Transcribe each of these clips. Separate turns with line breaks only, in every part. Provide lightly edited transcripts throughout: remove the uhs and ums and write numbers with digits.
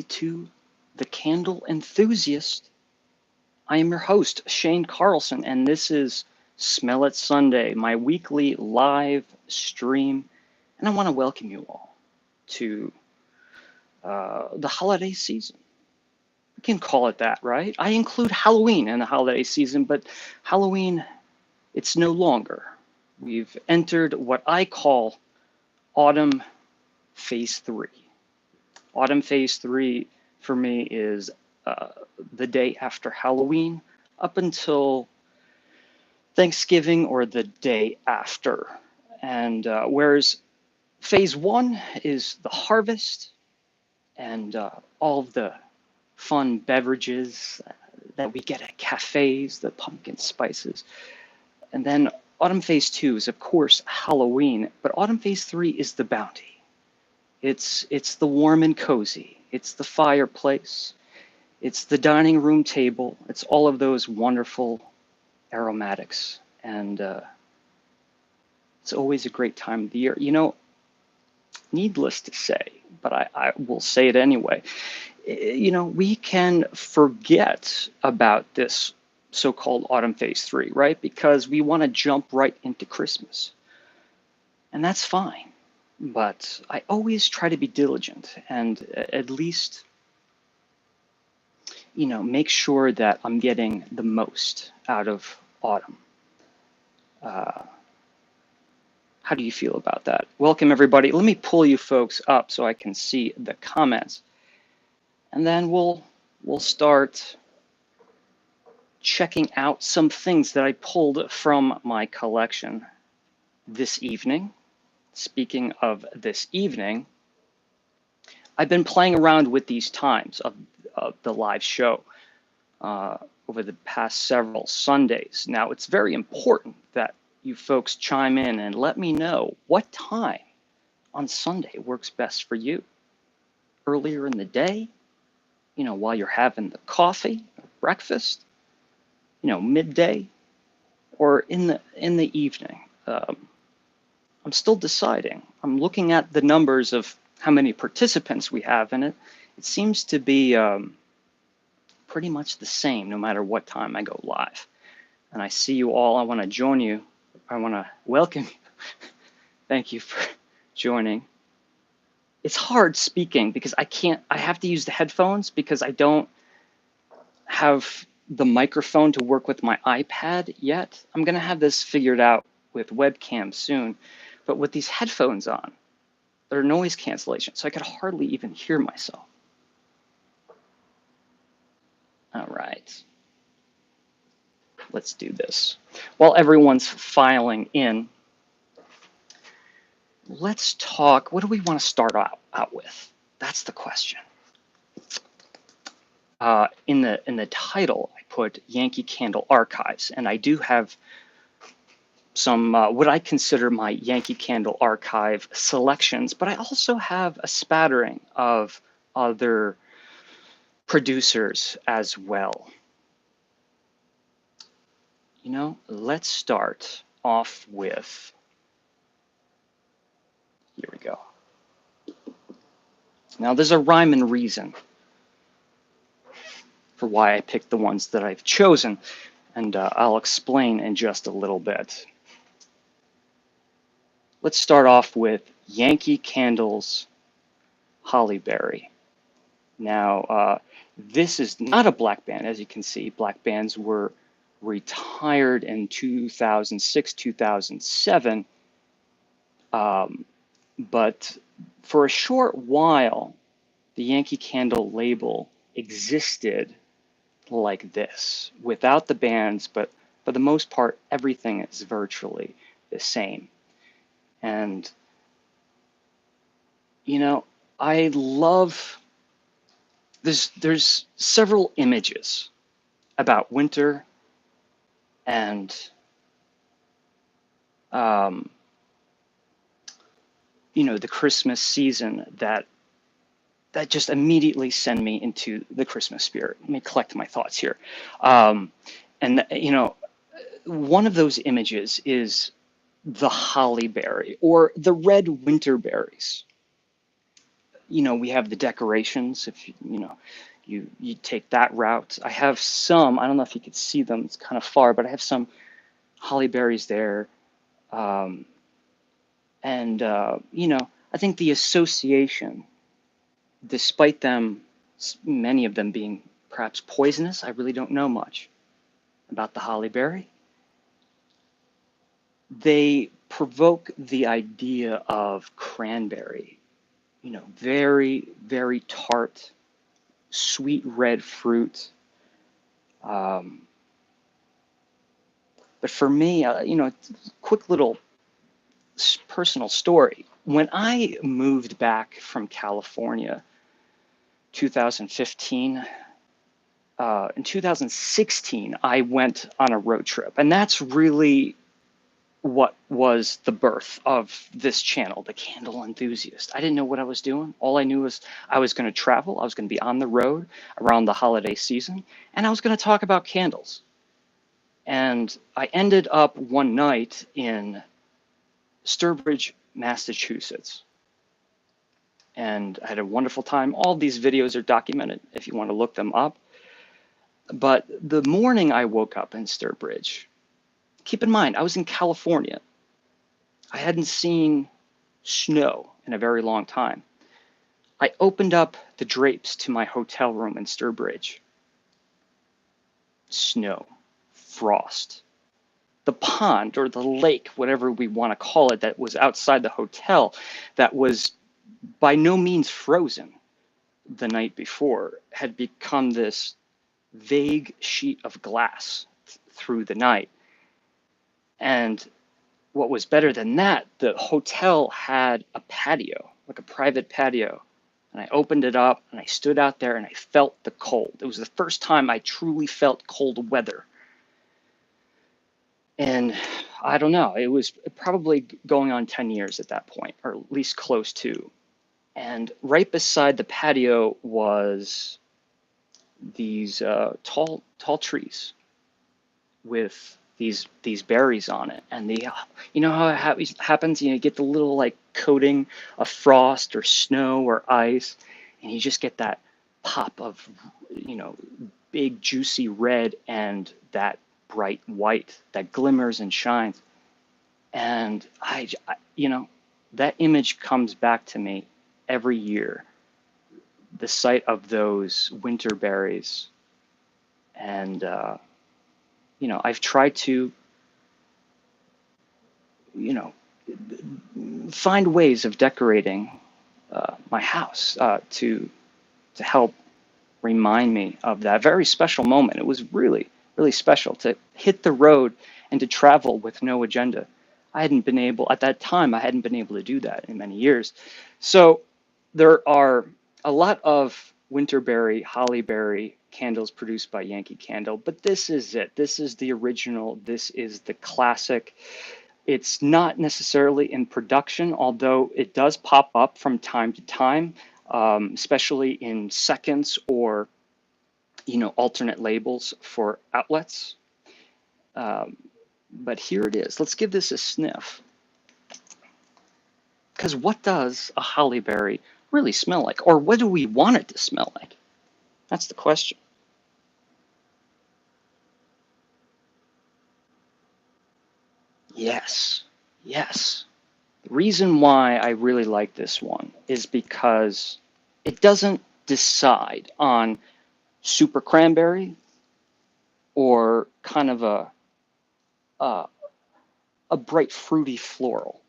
to the Candle Enthusiast. I am your host, Shane Carlson, and this is Smell It Sunday, my weekly live stream. And I want to welcome you all to the holiday season. We can call it that, right? I include Halloween in the holiday season, but Halloween, it's no longer. We've entered what I call Autumn Phase 3. Autumn Phase 3 for me is the day after Halloween up until Thanksgiving or the day after. And whereas Phase 1 is the harvest and all of the fun beverages that we get at cafes, the pumpkin spices. And then Autumn Phase 2 is, of course, Halloween, but Autumn Phase 3 is the bounty. It's the warm and cozy. It's the fireplace. It's the dining room table. It's all of those wonderful aromatics. And it's always a great time of the year. You know, needless to say, but I will say it anyway, you know, we can forget about this so-called Autumn Phase 3, right? Because we want to jump right into Christmas. And that's fine. But I always try to be diligent and at least, you know, make sure that I'm getting the most out of autumn. How do you feel about that? Welcome, everybody. Let me pull you folks up so I can see the comments. And then we'll start checking out some things that I pulled from my collection this evening. Speaking of this evening, I've been playing around with these times of the live show over the past several Sundays. Now, it's very important that you folks chime in and let me know what time on Sunday works best for you. Earlier in the day, you know, while you're having the coffee or breakfast, you know, midday, or in the evening. I'm still deciding. I'm looking at the numbers of how many participants we have in it. It seems to be pretty much the same no matter what time I go live. And I see you all. I want to join you. I want to welcome you. Thank you for joining. It's hard speaking because I have to use the headphones because I don't have the microphone to work with my iPad yet. I'm going to have this figured out with webcam soon. But with these headphones on, they're noise cancellation, so I could hardly even hear myself. All right. Let's do this. While everyone's filing in, let's talk. What do we want to start out with? That's the question. In the title, I put Yankee Candle Archives, and I do have some what I consider my Yankee Candle archive selections, but I also have a spattering of other producers as well. You know, let's start off with, here we go. Now there's a rhyme and reason for why I picked the ones that I've chosen, and I'll explain in just a little bit. Let's start off with Yankee Candles Hollyberry. Now, this is not a black band. As you can see, black bands were retired in 2006, 2007. But for a short while, the Yankee Candle label existed like this, without the bands, but for the most part, everything is virtually the same. And, you know, I love, there's several images about winter and you know, the Christmas season that just immediately send me into the Christmas spirit. Let me collect my thoughts here. And, you know, one of those images is the hollyberry or the red winter berries. we have the decorations. If you take that route. I have some. I don't know if you could see them. It's kind of far, but I have some holly berries there. Um, and I think the association, despite them, many of them being perhaps poisonous, I really don't know much about the holly berry. They provoke the idea of cranberry, very, very tart, sweet red fruit. Um, but for me, quick little personal story. When I moved back from California, 2015, in 2016, I went on a road trip, and that's really what was the birth of this channel, the Candle Enthusiast. I didn't know what I was doing. All I knew was I was going to travel. I was going to be on the road around the holiday season, and I was going to talk about candles. And I ended up one night in Sturbridge, Massachusetts. And I had a wonderful time. All these videos are documented if you want to look them up. But the morning I woke up in Sturbridge, keep in mind, I was in California. I hadn't seen snow in a very long time. I opened up the drapes to my hotel room in Sturbridge. Snow, frost. The pond or the lake, whatever we want to call it, that was outside the hotel, that was by no means frozen the night before, had become this vague sheet of glass through the night. And what was better than that, the hotel had a patio, like a private patio. And I opened it up and I stood out there and I felt the cold. It was the first time I truly felt cold weather. And I don't know, it was probably going on 10 years at that point, or at least close to. And right beside the patio was these tall trees with these berries on it, and you know how it happens. You get the little like coating of frost or snow or ice, and you just get that pop of big juicy red and that bright white that glimmers and shines. And that image comes back to me every year. The sight of those winter berries, and I've tried to find ways of decorating my house to help remind me of that very special moment. It was really, really special to hit the road and to travel with no agenda. At that time, I hadn't been able to do that in many years. So there are a lot of winterberry, hollyberry candles produced by Yankee Candle, but this is it. This is the original. This is the classic. It's not necessarily in production, although it does pop up from time to time, especially in seconds or alternate labels for outlets. But here it is. Let's give this a sniff. Because what does a hollyberry really smell like? Or what do we want it to smell like? That's the question. Yes, yes. The reason why I really like this one is because it doesn't decide on super cranberry or kind of a bright fruity floral.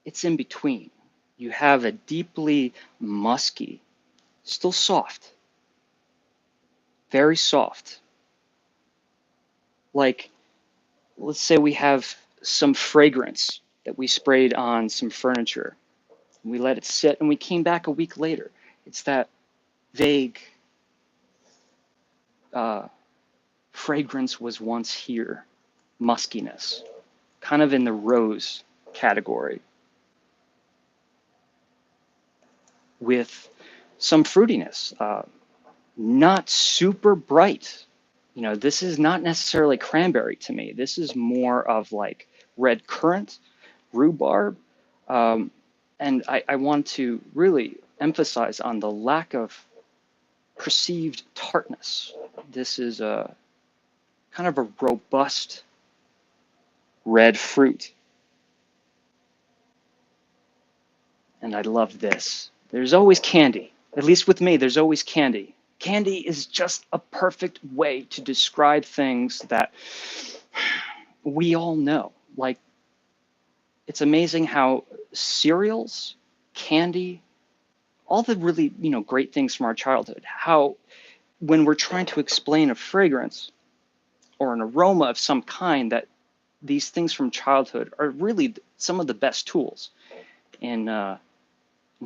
It's in between. You have a deeply musky, still soft, very soft. Like, let's say we have some fragrance that we sprayed on some furniture. We let it sit and we came back a week later. It's that vague fragrance was once here, muskiness, kind of in the rose category, with some fruitiness, not super bright. This is not necessarily cranberry to me. This is more of like red currant, rhubarb, And I want to really emphasize on the lack of perceived tartness. This is a kind of a robust red fruit. And I love this. There's always candy. At least with me, there's always candy. Candy is just a perfect way to describe things that we all know. Like, it's amazing how cereals, candy, all the really, great things from our childhood, how when we're trying to explain a fragrance or an aroma of some kind, that these things from childhood are really some of the best tools in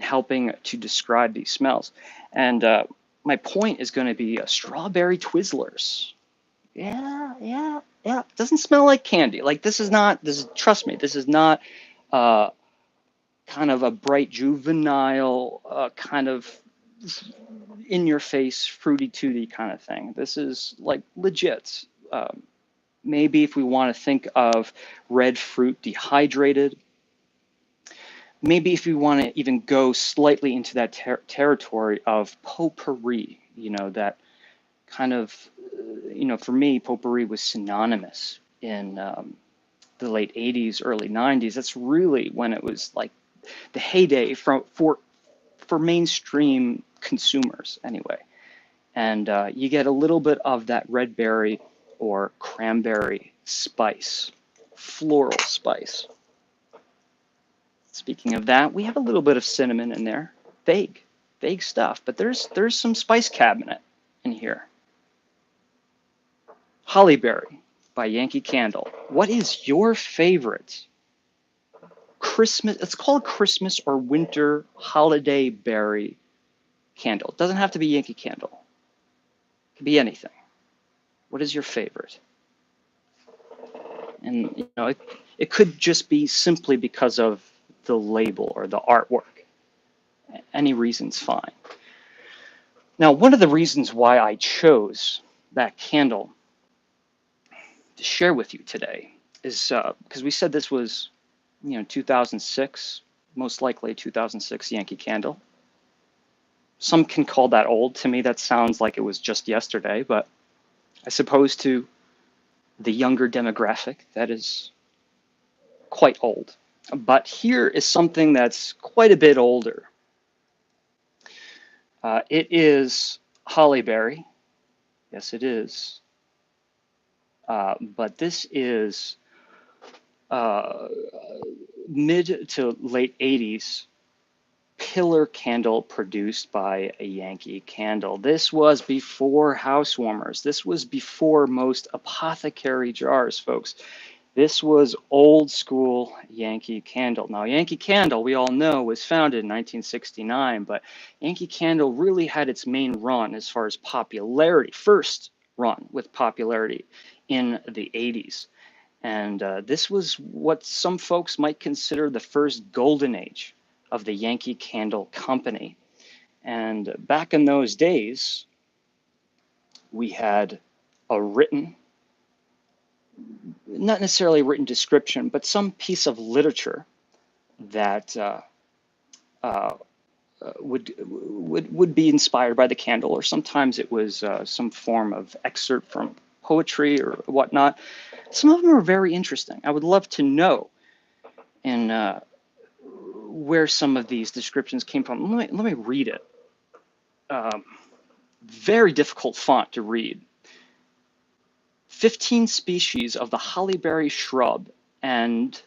helping to describe these smells. And my point is going to be strawberry Twizzlers. Yeah. It doesn't smell like candy. Like, trust me, this is not uh, kind of a bright juvenile kind of in your face fruity tooty kind of thing. This is like legit. Maybe if we want to think of red fruit dehydrated, maybe if we want to even go slightly into that territory of potpourri, that kind of, for me, potpourri was synonymous in the late 80s, early 90s. That's really when it was like the heyday for mainstream consumers anyway. And you get a little bit of that red berry or cranberry spice, floral spice. Speaking of that, we have a little bit of cinnamon in there. Vague stuff, but there's some spice cabinet in here. Hollyberry by Yankee Candle. What is your favorite Christmas? It's called Christmas or winter holiday berry candle. It doesn't have to be Yankee Candle. It could be anything. What is your favorite? And it could just be simply because of the label or the artwork. Any reason's fine. Now, one of the reasons why I chose that candle to share with you today is because we said this was, 2006, most likely 2006 Yankee Candle. Some can call that old. To me, that sounds like it was just yesterday, but I suppose to the younger demographic, that is quite old. But here is something that's quite a bit older. It is hollyberry. Yes, it is. But this is mid to late 80s pillar candle produced by a Yankee Candle. This was before house warmers. This was before most apothecary jars, folks. This was old school Yankee Candle. Now, Yankee Candle, we all know, was founded in 1969, but Yankee Candle really had its main run as far as popularity, first run with popularity in the 80s. And this was what some folks might consider the first golden age of the Yankee Candle Company. And back in those days, we had a written, not necessarily a written description, but some piece of literature that would be inspired by the candle, or sometimes it was some form of excerpt from poetry or whatnot. Some of them are very interesting. I would love to know where some of these descriptions came from. Let me read it. Very difficult font to read. 15 species of the hollyberry shrub and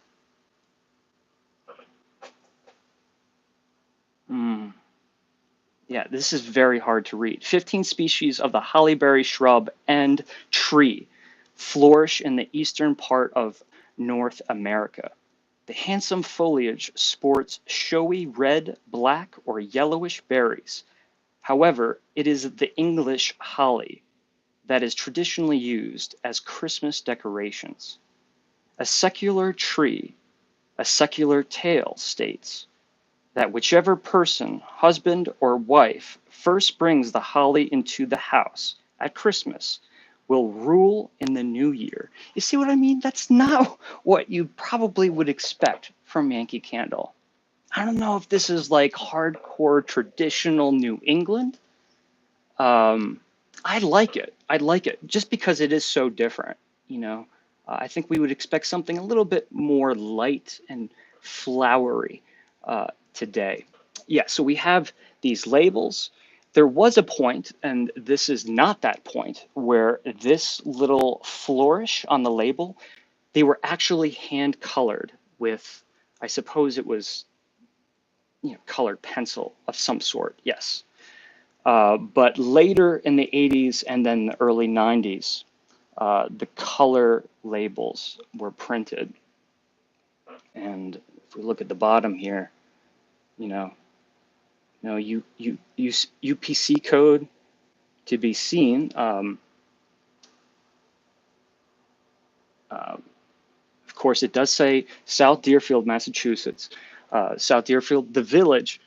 yeah, this is very hard to read. 15 species of the hollyberry shrub and tree flourish in the eastern part of North America. The handsome foliage sports showy red, black, or yellowish berries. However, it is the English holly that is traditionally used as Christmas decorations. A secular tale states that whichever person, husband or wife, first brings the holly into the house at Christmas will rule in the new year. You see what I mean? That's not what you probably would expect from Yankee Candle. I don't know if this is like hardcore traditional New England. Um, I like it. I like it just because it is so different. You know, I think we would expect something a little bit more light and flowery today. Yeah, so we have these labels. There was a point, and this is not that point, where this little flourish on the label, they were actually hand colored with, I suppose it was, colored pencil of some sort. Yes. But later in the 80s and then the early 90s, the color labels were printed. And if we look at the bottom here, you know, UPC code to be seen. Of course, it does say South Deerfield, Massachusetts. South Deerfield, the village,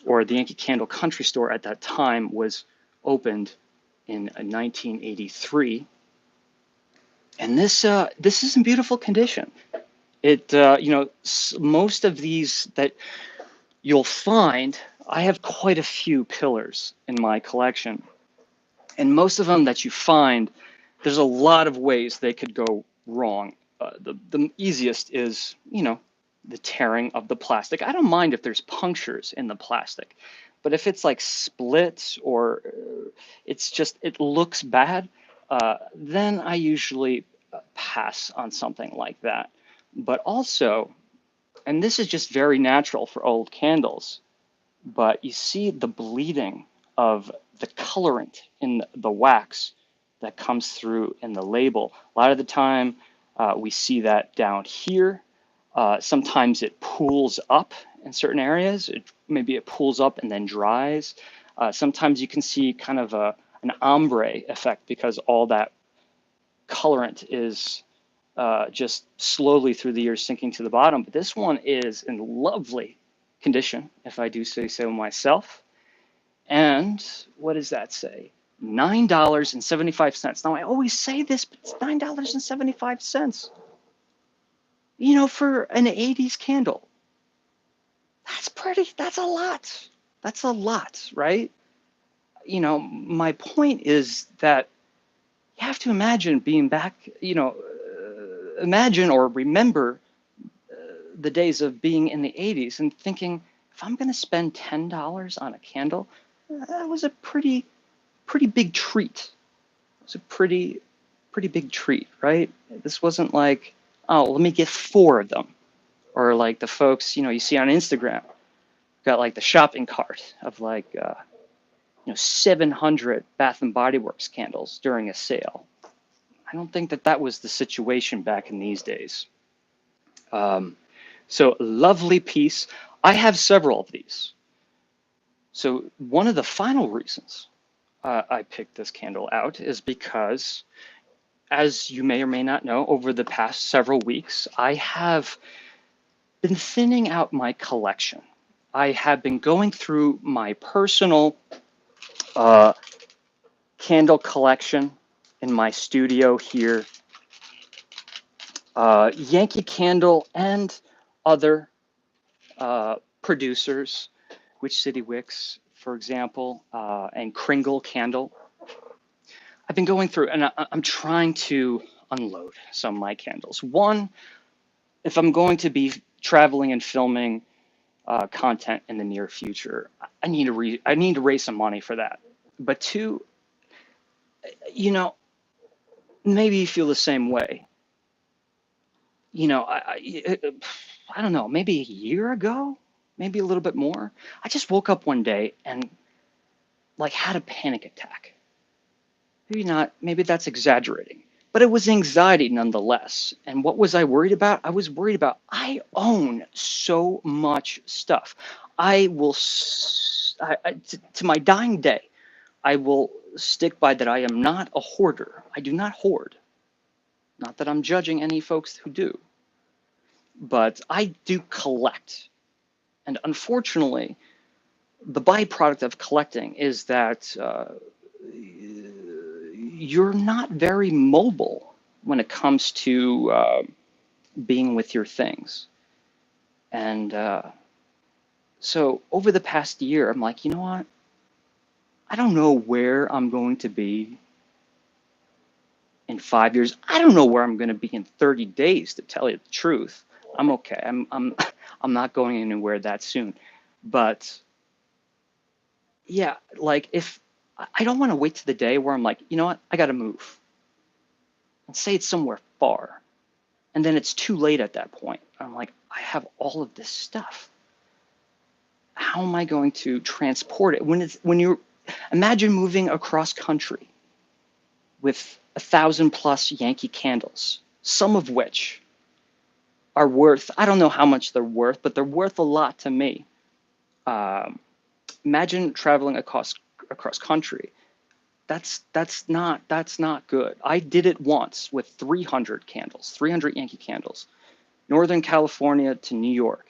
or the Yankee Candle country store at that time, was opened in 1983. And this is in beautiful condition. It most of these that you'll find, I have quite a few pillars in my collection, and most of them that you find, there's a lot of ways they could go wrong. The easiest is, the tearing of the plastic. I don't mind if there's punctures in the plastic, but if it's like split or it looks bad, then I usually pass on something like that. But also, and this is just very natural for old candles, but you see the bleeding of the colorant in the wax that comes through in the label. A lot of the time, we see that down here. Sometimes it pools up in certain areas. Maybe it pools up and then dries. Sometimes you can see kind of an ombre effect because all that colorant is just slowly through the years sinking to the bottom. But this one is in lovely condition, if I do say so myself. And what does that say? $9.75. Now, I always say this, but it's $9.75. For an 80s candle. That's a lot. That's a lot, right? My point is that you have to imagine being back, imagine or remember the days of being in the 80s and thinking, if I'm going to spend $10 on a candle, that was a pretty big treat. It was a pretty big treat, right? This wasn't like, oh, let me get 4 of them, or like the folks you see on Instagram got like the shopping cart of like 700 Bath and Body Works candles during a sale. I don't think that was the situation back in these days. So lovely piece. I have several of these. So one of the final reasons I picked this candle out is because, as you may or may not know, over the past several weeks, I have been thinning out my collection. I have been going through my personal candle collection in my studio here. Yankee Candle and other producers, Witch City Wicks, for example, and Kringle Candle. I've been going through, and I'm trying to unload some of my candles. One, if I'm going to be traveling and filming content in the near future, I need to raise some money for that. But two, maybe you feel the same way. I don't know, maybe a year ago, maybe a little bit more. I just woke up one day and like had a panic attack. Maybe not, maybe that's exaggerating, but it was anxiety nonetheless. And what was I worried about? I was worried about I own so much stuff. I will, to my dying day, I will stick by that I am not a hoarder. I do not hoard. Not that I'm judging any folks who do, but I do collect. And unfortunately, the byproduct of collecting is that you're not very mobile when it comes to being with your things. And So over the past year, I'm like, you know what? I don't know where I'm going to be in 5 years. I don't know where I'm going to be in 30 days, to tell you the truth. I'm okay. I'm not going anywhere that soon. But yeah, like if I don't want to wait to the day where I'm like, you know what? I got to move. And say it's somewhere far. And then it's too late at that point. I'm like, I have all of this stuff. How am I going to transport it when you imagine moving across country with 1,000+ Yankee candles, some of which are worth, I don't know how much they're worth, but they're worth a lot to me. Um, Imagine traveling across country. That's not good. I did it once with 300 candles, 300 Yankee candles, Northern California to New York.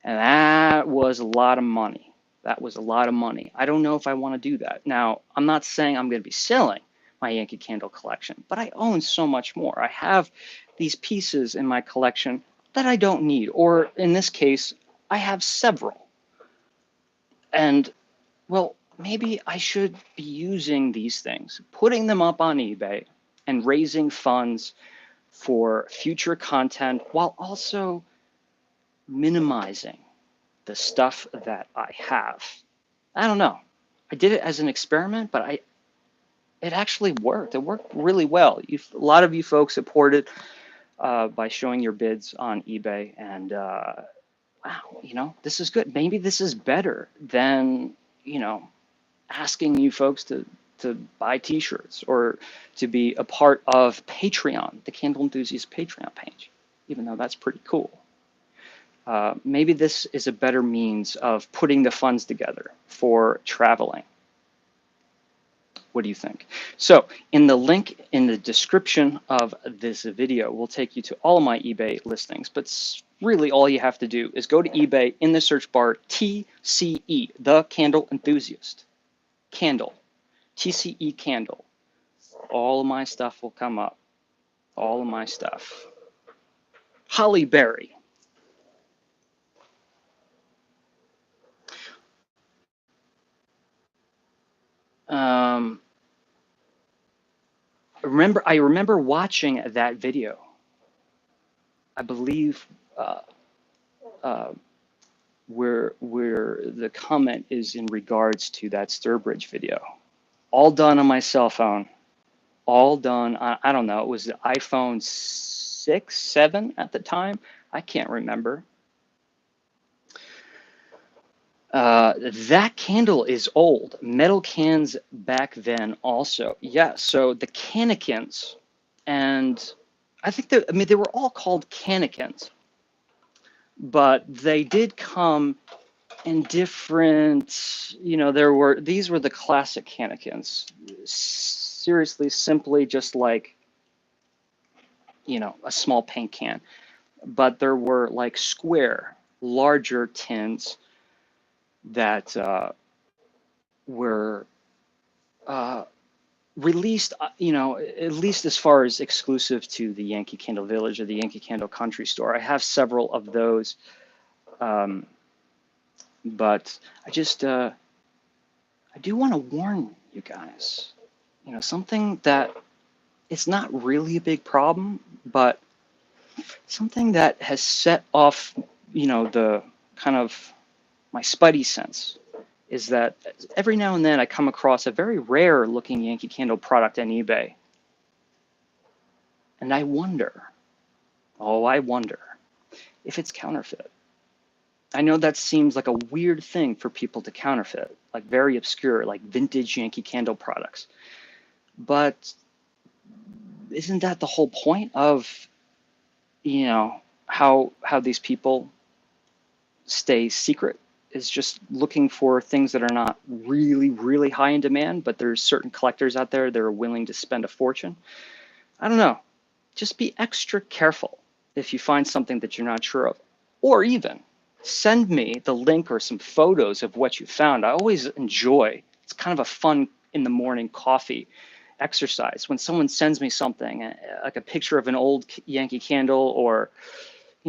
And that was a lot of money. That was a lot of money. I don't know if I want to do that. Now, I'm not saying I'm going to be selling my Yankee Candle collection, but I own so much more. I have these pieces in my collection that I don't need, or in this case, I have several. And, well, maybe I should be using these things, putting them up on eBay and raising funds for future content while also minimizing the stuff that I have. I don't know. I did it as an experiment, but it actually worked. It worked really well. A lot of you folks supported by showing your bids on eBay, and wow, this is good. Maybe this is better than asking you folks to buy T-shirts or to be a part of Patreon, the Candle Enthusiast Patreon page, even though that's pretty cool. Maybe this is a better means of putting the funds together for traveling. What do you think? So in the link in the description of this video will take you to all of my eBay listings, but really all you have to do is go to eBay, in the search bar, TCE, the Candle Enthusiast, Candle, TCE Candle. All of my stuff will come up. All of my stuff. Holly Berry. Um, I remember watching that video. I believe uh, uh, where the comment is in regards to that Sturbridge video. All done on my cell phone. All done. I don't know. It was the iPhone 6, 7 at the time. I can't remember. That candle is old. Metal cans back then also. Yeah, so the cannikins, and I think they were all called cannikins, but they did come in different, these were the classic cannikins. Seriously, simply just like, a small paint can. But there were like square, larger tins that were uh, released, at least as far as exclusive to the Yankee Candle Village or the Yankee Candle Country Store. I have several of those, but I do want to warn you guys, something that it's not really a big problem, but something that has set off, the kind of my spidey sense is that every now and then I come across a very rare looking Yankee Candle product on eBay. And I wonder, I wonder if it's counterfeit. I know that seems like a weird thing for people to counterfeit, like very obscure, like vintage Yankee Candle products. But isn't that the whole point of, how these people stay secret? Is just looking for things that are not really, really high in demand, but there's certain collectors out there that are willing to spend a fortune. I don't know. Just be extra careful if you find something that you're not sure of. Or even send me the link or some photos of what you found. I always enjoy, it's kind of a fun in the morning coffee exercise when someone sends me something like a picture of an old Yankee Candle or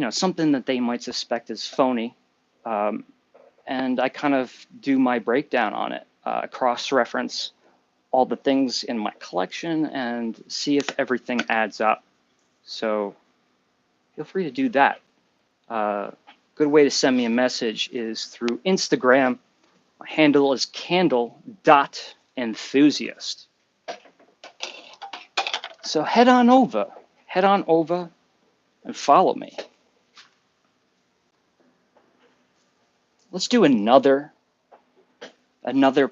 something that they might suspect is phony. and I kind of do my breakdown on it, cross-reference all the things in my collection and see if everything adds up. So feel free to do that. Good way to send me a message is through Instagram. My handle is candle.enthusiast. So head on over and follow me. Let's do another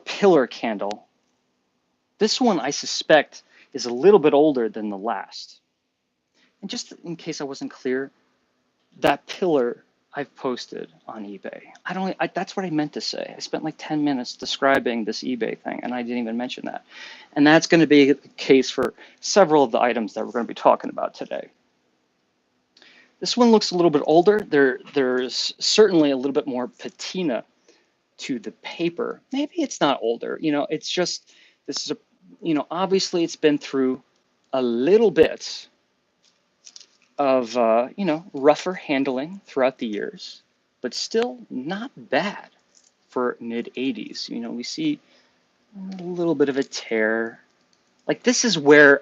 pillar candle. This one I suspect is a little bit older than the last. And just in case I wasn't clear, that pillar I've posted on eBay. That's what I meant to say. I spent like 10 minutes describing this eBay thing, and I didn't even mention that. And that's going to be the case for several of the items that we're going to be talking about today. This one looks a little bit older. There's certainly a little bit more patina to the paper. Maybe it's not older. It's just, this is obviously it's been through a little bit of, rougher handling throughout the years, but still not bad for mid 80s. We see a little bit of a tear. Like, this is where,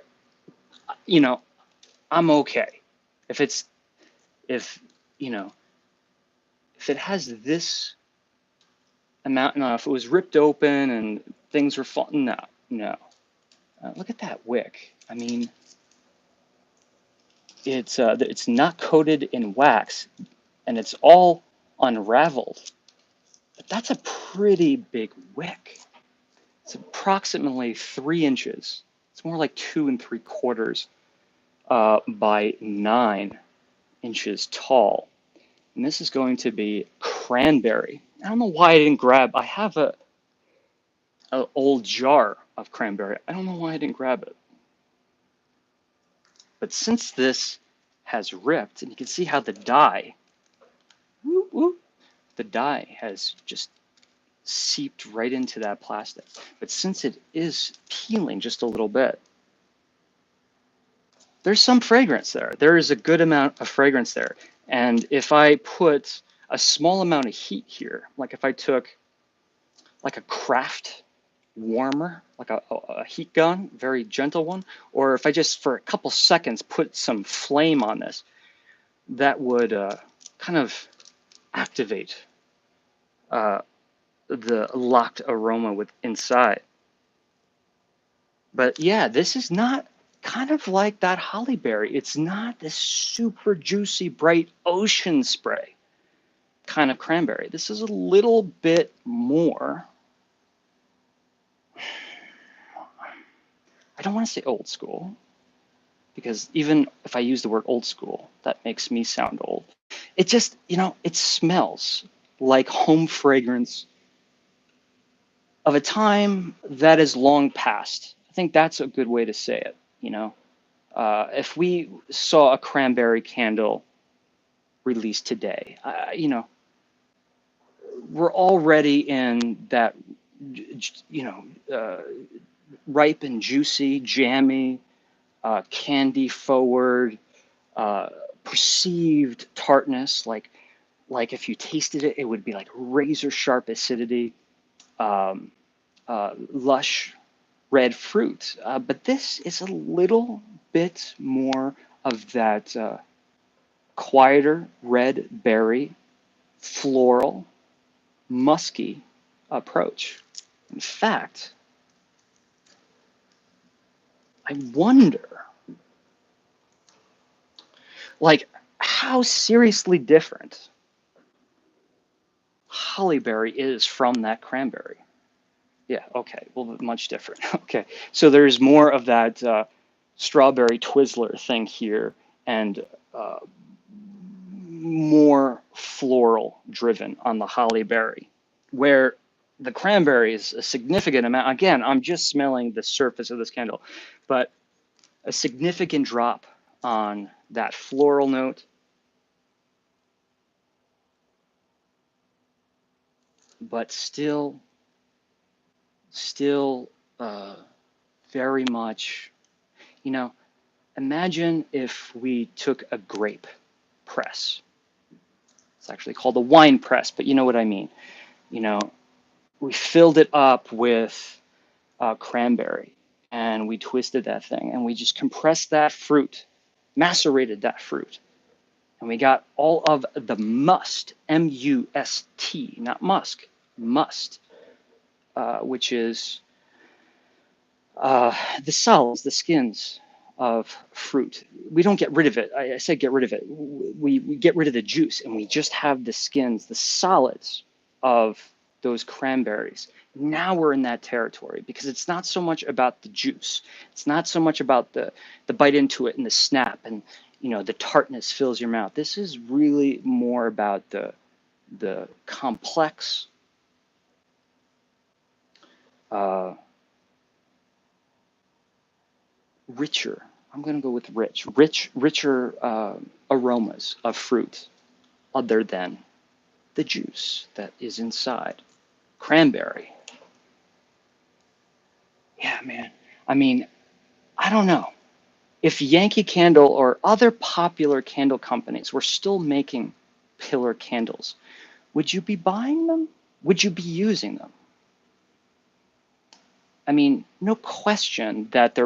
I'm okay. If it has this amount, if it was ripped open and things were falling, no. Look at that wick. I mean, it's not coated in wax, and it's all unraveled. But that's a pretty big wick. It's approximately 3 inches. It's more like 2 3/4 by 9 inches tall. And this is going to be cranberry. I don't know why I didn't grab. I have an old jar of cranberry. I don't know why I didn't grab it. But since this has ripped, and you can see how the dye, the dye has just seeped right into that plastic. But since it is peeling just a little bit, there's some fragrance there. There is a good amount of fragrance there. And if I put a small amount of heat here, like if I took like a craft warmer, like a heat gun, very gentle one, or if I just for a couple seconds put some flame on this, that would kind of activate the locked aroma with inside. But yeah, this is not kind of like that hollyberry. It's not this super juicy, bright ocean spray kind of cranberry. This is a little bit more, I don't want to say old school, because even if I use the word old school, that makes me sound old. It just, it smells like home fragrance of a time that is long past. I think that's a good way to say it. If we saw a cranberry candle released today, we're already in that, ripe and juicy, jammy, candy forward, perceived tartness. Like if you tasted it, it would be like razor sharp acidity, lush red fruit. But this is a little bit more of that quieter red berry, floral, musky approach. In fact, I wonder, like, how seriously different hollyberry is from that cranberry. Yeah, okay, well, much different. Okay, so there's more of that strawberry Twizzler thing here, and more floral driven on the hollyberry, where the cranberry is a significant amount. Again, I'm just smelling the surface of this candle, but a significant drop on that floral note. But still very much, imagine if we took a grape press. It's actually called a wine press, but you know what I mean. You know, we filled it up with cranberry, and we twisted that thing, and we just compressed that fruit, macerated that fruit, and we got all of the must, M-U-S-T, not musk, must, which is the solids, the skins of fruit. We don't get rid of it. I said get rid of it. We get rid of the juice, and we just have the skins, the solids of those cranberries. Now we're in that territory because it's not so much about the juice. It's not so much about the bite into it and the snap and the tartness fills your mouth. This is really more about the complex richer. I'm going to go with richer aromas of fruit other than the juice that is inside. Cranberry. Yeah, man. I mean, I don't know. If Yankee Candle or other popular candle companies were still making pillar candles, would you be buying them? Would you be using them? I mean, no question that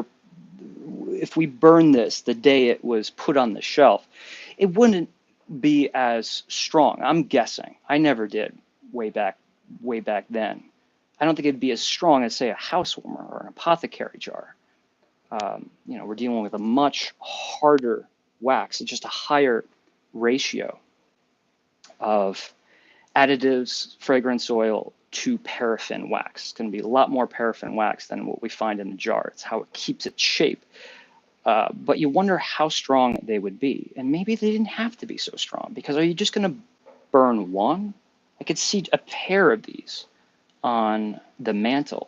if we burn this the day it was put on the shelf, it wouldn't be as strong. I'm guessing. I never did way back then. I don't think it'd be as strong as, say, a house warmer or an apothecary jar. We're dealing with a much harder wax. It's just a higher ratio of additives, fragrance oil to paraffin wax. It's going to be a lot more paraffin wax than what we find in the jar. It's how it keeps its shape. But you wonder how strong they would be. And maybe they didn't have to be so strong, because are you just going to burn one? I could see a pair of these on the mantle,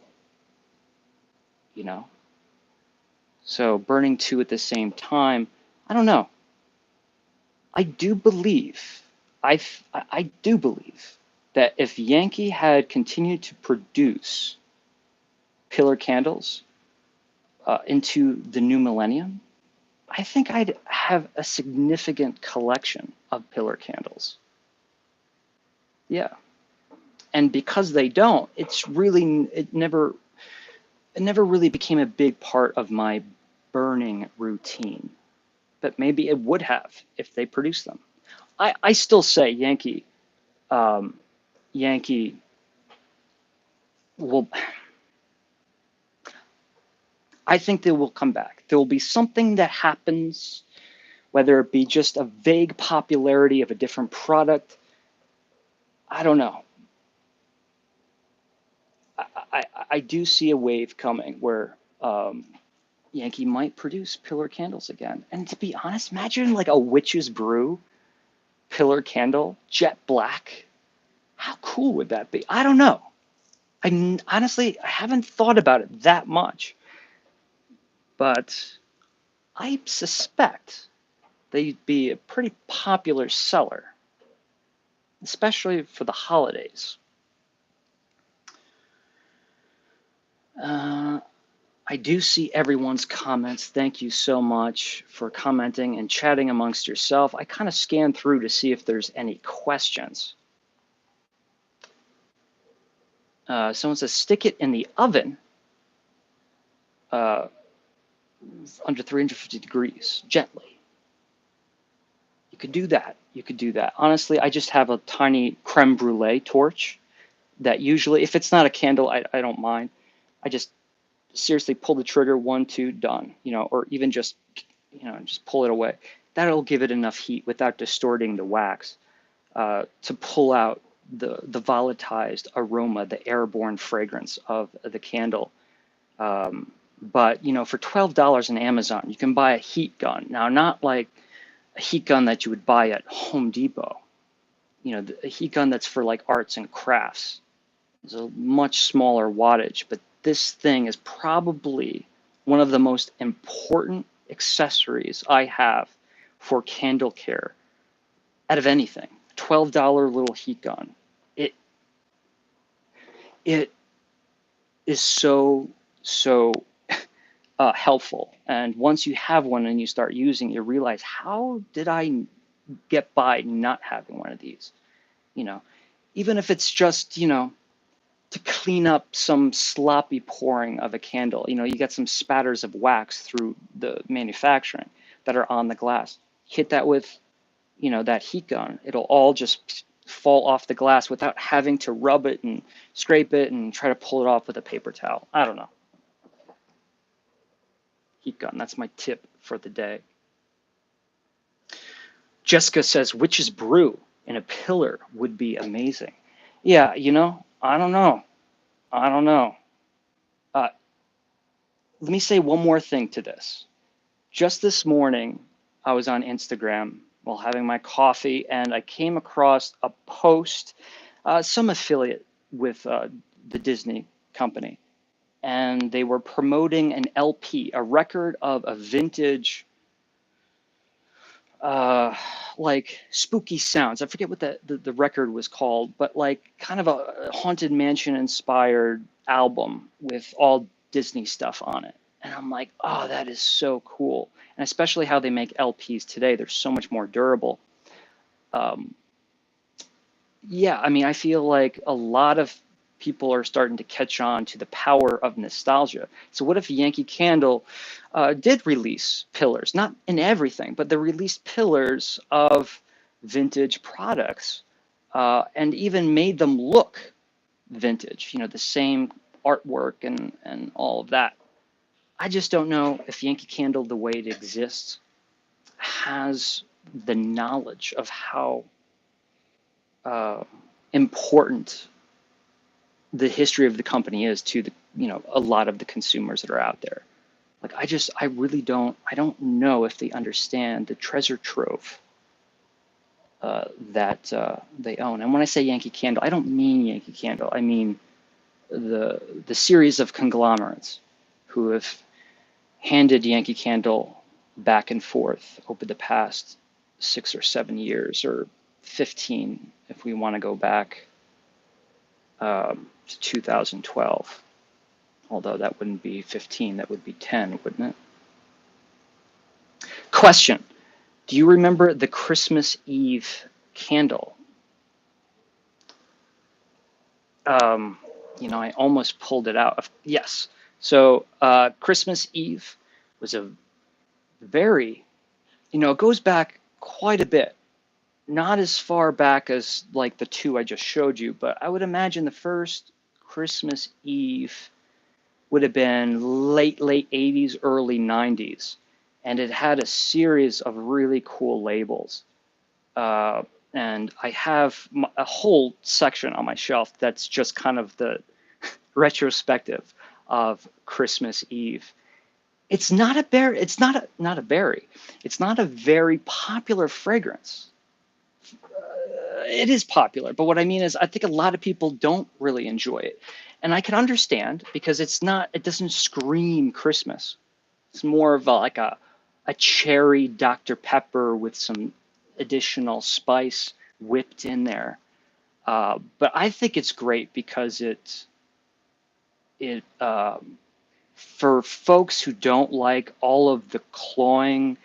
you know? So burning two at the same time, I don't know. I do believe, I do believe that if Yankee had continued to produce pillar candles into the new millennium, I think I'd have a significant collection of pillar candles. Yeah. And because they don't, it never really became a big part of my burning routine. But maybe it would have if they produced them. I still say Yankee will, I think they will come back. There will be something that happens, whether it be just a vague popularity of a different product. I don't know. I do see a wave coming where Yankee might produce pillar candles again. And to be honest, imagine like a witch's brew pillar candle, jet black. How cool would that be? I don't know. Honestly, I haven't thought about it that much, but I suspect they'd be a pretty popular seller, especially for the holidays. I do see everyone's comments. Thank you so much for commenting and chatting amongst yourself. I kind of scanned through to see if there's any questions. Someone says, stick it in the oven under 350 degrees, gently. You could do that. You could do that. Honestly, I just have a tiny creme brulee torch that usually, if it's not a candle, I don't mind. I just seriously pull the trigger, 1, 2, done, or even just, just pull it away. That'll give it enough heat without distorting the wax to pull out the volatilized aroma, the airborne fragrance of the candle. But, for $12 on Amazon, you can buy a heat gun. Now, not like a heat gun that you would buy at Home Depot. A heat gun that's for like arts and crafts. It's a much smaller wattage, but this thing is probably one of the most important accessories I have for candle care out of anything. $12 little heat gun. It is so helpful. And once you have one and you start using it, you realize, how did I get by not having one of these? even if it's just, to clean up some sloppy pouring of a candle. You get some spatters of wax through the manufacturing that are on the glass. Hit that with, that heat gun. It'll all just fall off the glass without having to rub it and scrape it and try to pull it off with a paper towel. I don't know. Heat gun, that's my tip for the day. Jessica says, witch's brew in a pillar would be amazing. Yeah, I don't know. I don't know. Uh, Let me say one more thing to this. Just this morning, I was on Instagram while having my coffee, and I came across a post, some affiliate with the Disney company, and they were promoting an LP, a record of a vintage, like spooky sounds. I forget what the record was called, but like kind of a Haunted Mansion inspired album with all Disney stuff on it. And I'm like, oh, that is so cool. And especially how they make LPs today. They're so much more durable. Um, yeah, I mean, I feel like a lot of people are starting to catch on to the power of nostalgia. So what if Yankee Candle did release pillars, not in everything, but they released pillars of vintage products and even made them look vintage, the same artwork and all of that. I just don't know if Yankee Candle, the way it exists, has the knowledge of how uh, important the history of the company is to the a lot of the consumers that are out there. Like I really don't know if they understand the treasure trove that they own. And when I say Yankee Candle, I don't mean Yankee Candle. I mean the series of conglomerates who have handed Yankee Candle back and forth over the past 6 or 7 years, or 15 if we want to go back to 2012. Although that wouldn't be 15, that would be 10, wouldn't it? Question: do you remember the Christmas Eve candle? Um, I almost pulled it out. Yes. So Christmas Eve was a very, it goes back quite a bit. Not as far back as like the two I just showed you, but I would imagine the first Christmas Eve would have been late 80s, early 90s. And it had a series of really cool labels. And I have a whole section on my shelf that's just kind of the retrospective of Christmas Eve. It's not a berry. It's not a berry. It's not a very popular fragrance. It is popular, but what I mean is I think a lot of people don't really enjoy it. And I can understand because it doesn't scream Christmas. It's more of like a cherry Dr. Pepper with some additional spice whipped in there. But I think it's great because it for folks who don't like all of the cloying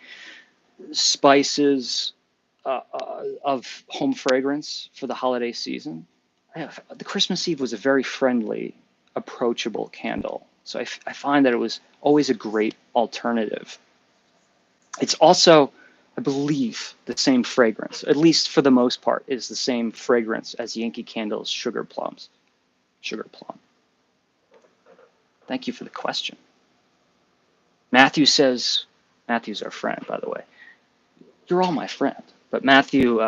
spices of home fragrance for the holiday season. The Christmas Eve was a very friendly, approachable candle. So I find that it was always a great alternative. It's also, I believe, the same fragrance, at least for the most part, is the same fragrance as Yankee Candle's Sugar Plums. Sugar Plum. Thank you for the question. Matthew says, Matthew's our friend, by the way. You're all my friend. But Matthew,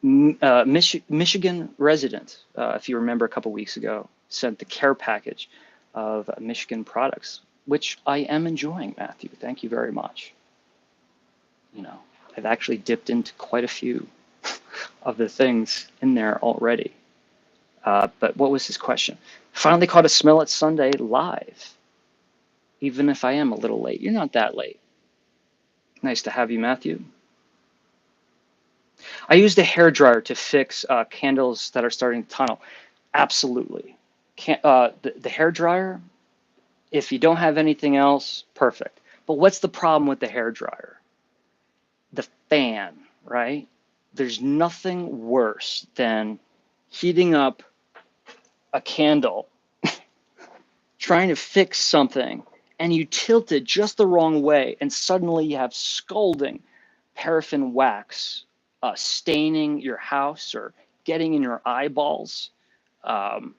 Michigan resident, if you remember a couple weeks ago, sent the care package of Michigan products, which I am enjoying, Matthew. Thank you very much. I've actually dipped into quite a few of the things in there already. But what was his question? Finally caught a Smell It Sunday live, even if I am a little late. You're not that late. Nice to have you, Matthew. I used a hairdryer to fix candles that are starting to tunnel. Absolutely. The hairdryer, if you don't have anything else, perfect. But what's the problem with the hairdryer? The fan, right? There's nothing worse than heating up a candle, trying to fix something, and you tilt it just the wrong way, and suddenly you have scalding paraffin wax staining your house or getting in your eyeballs. Um,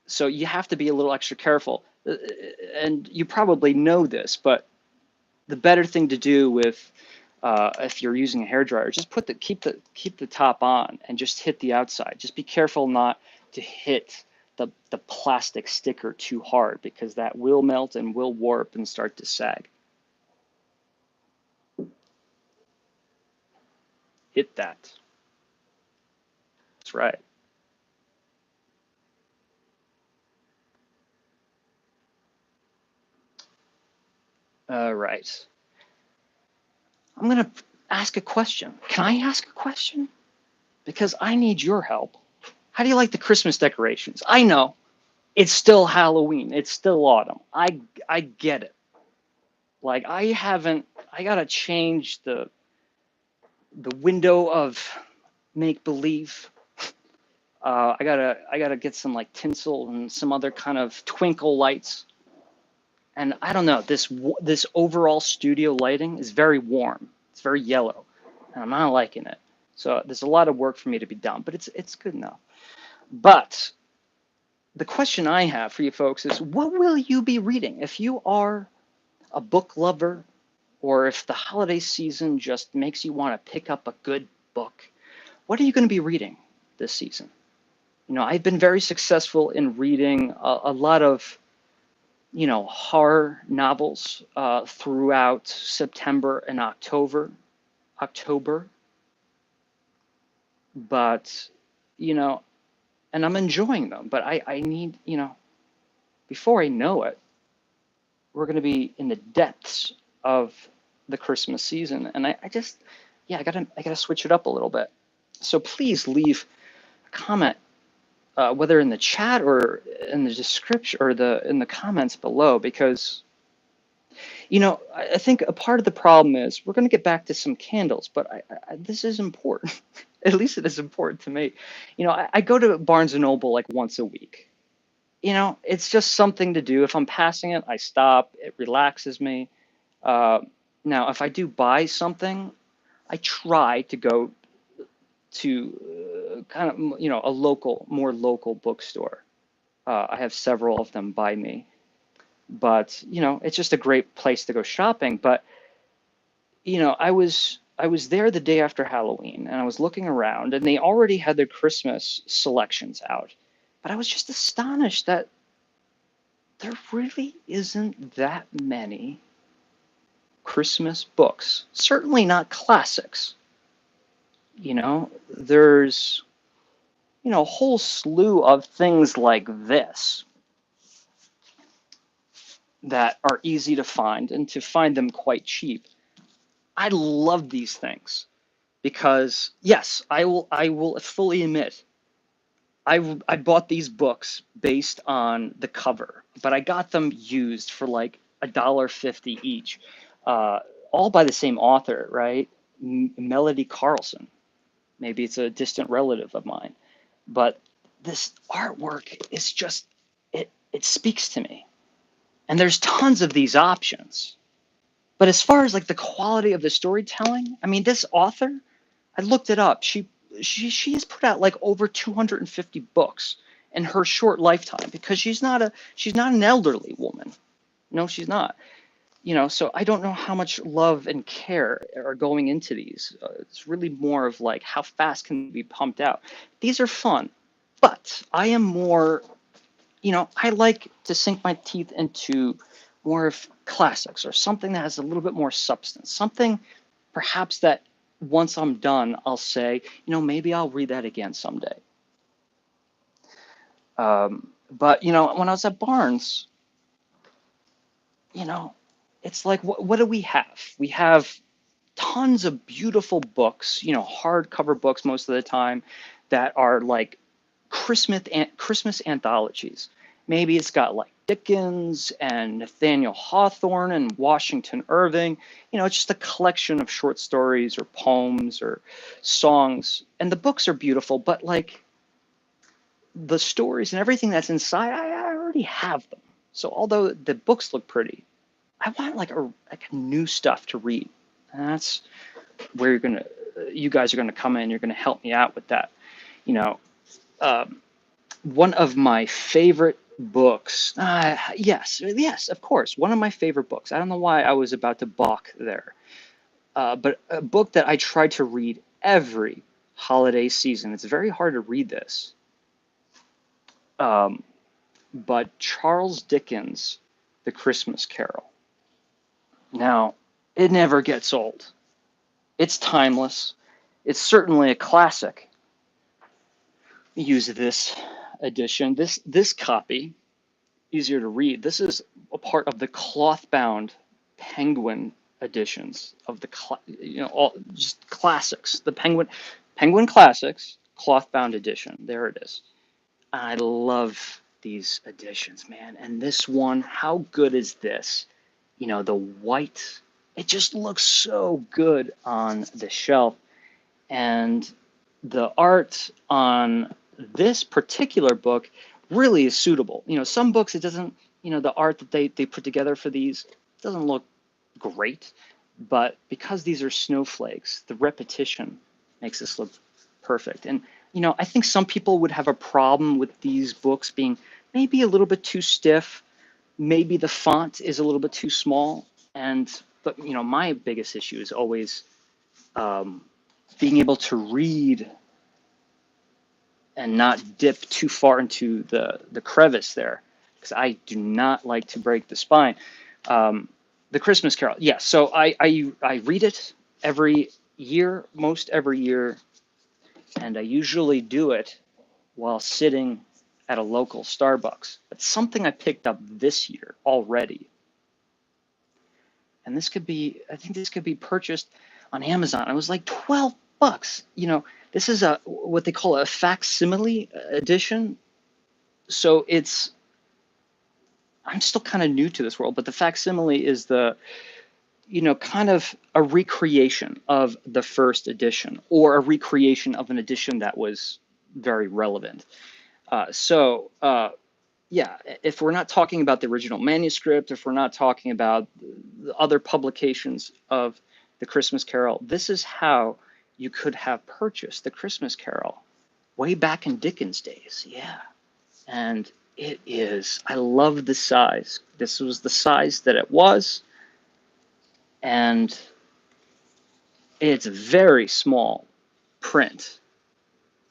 so you have to be a little extra careful. And you probably know this, but the better thing to do with if you're using a hairdryer, just keep the top on and just hit the outside. Just be careful not to hit the plastic sticker too hard, because that will melt and will warp and start to sag. Hit that. That's right. All right. I'm going to ask a question. Can I ask a question? Because I need your help. How do you like the Christmas decorations? I know it's still Halloween. It's still autumn. I get it. Like I gotta change the window of make believe. I gotta get some like tinsel and some other kind of twinkle lights. And I don't know, this overall studio lighting is very warm. It's very yellow, and I'm not liking it. So there's a lot of work for me to be done, but it's good enough. But the question I have for you folks is, what will you be reading if you are a book lover, or if the holiday season just makes you want to pick up a good book? What are you going to be reading this season? You know, I've been very successful in reading a lot of, horror novels throughout September and October, but, and I'm enjoying them, but I need, before I know it, we're going to be in the depths of the Christmas season, and I just, yeah, I gotta switch it up a little bit. So please leave a comment, whether in the chat or in the description or in the comments below, because I think a part of the problem is we're going to get back to some candles, but this is important. At least it is important to me. I go to Barnes and Noble like once a week. It's just something to do. If I'm passing it, I stop. It relaxes me. Uh, Now, if I do buy something, I try to go to kind of, a more local bookstore. I have several of them by me, but it's just a great place to go shopping. But I was there the day after Halloween, and I was looking around, and they already had their Christmas selections out. But I was just astonished that there really isn't that many Christmas books. Certainly not classics. There's a whole slew of things like this that are easy to find, and to find them quite cheap. I love these things because, yes, I will fully admit, I bought these books based on the cover, but I got them used for like $1.50 each, uh, all by the same author, right? Melody Carlson. Maybe it's a distant relative of mine, but this artwork is just, it speaks to me. And there's tons of these options. But as far as like the quality of the storytelling, I mean, this author, I looked it up. She has put out like over 250 books in her short lifetime, because she's not an elderly woman. No, she's not. So I don't know how much love and care are going into these. It's really more of like, how fast can they be pumped out. These are fun, but I am more, I like to sink my teeth into more of classics, or something that has a little bit more substance, something perhaps that once I'm done, I'll say, maybe I'll read that again someday. But when I was at Barnes, you know, it's like, what do we have? We have tons of beautiful books, hardcover books most of the time, that are like Christmas anthologies. Maybe it's got like Dickens and Nathaniel Hawthorne and Washington Irving. It's just a collection of short stories or poems or songs. And the books are beautiful, but like, the stories and everything that's inside, I already have them. So although the books look pretty, I want like a new stuff to read, and that's where you guys are gonna come in. You're gonna help me out with that. You know, um, one of my favorite books. Yes, of course, one of my favorite books. I don't know why I was about to balk there, but a book that I try to read every holiday season. It's very hard to read this, um, but Charles Dickens' The Christmas Carol. Now, it never gets old. It's timeless. It's certainly a classic. Use this edition. This copy, easier to read. This is a part of the cloth-bound Penguin editions of the all just classics. The Penguin Classics cloth-bound edition. There it is. I love these editions, man. And this one, how good is this? The white, it just looks so good on the shelf. And the art on this particular book really is suitable. Some books, it doesn't, the art that they put together for these doesn't look great, but because these are snowflakes, the repetition makes this look perfect. And, I think some people would have a problem with these books being maybe a little bit too stiff, maybe the font is a little bit too small. But, my biggest issue is always um, being able to read and not dip too far into the crevice there, because I do not like to break the spine. Um, the Christmas Carol, yeah. So I read it every year, most every year, and I usually do it while sitting at a local Starbucks. It's something I picked up this year already, and I think this could be purchased on Amazon. It was like $12. This is a what they call a facsimile edition. So I'm still kind of new to this world, but the facsimile is kind of a recreation of the first edition, or a recreation of an edition that was very relevant. Yeah, if we're not talking about the original manuscript, if we're not talking about the other publications of the Christmas Carol, this is how you could have purchased the Christmas Carol way back in Dickens' days. Yeah. And I love the size. This was the size that it was, and it's very small print,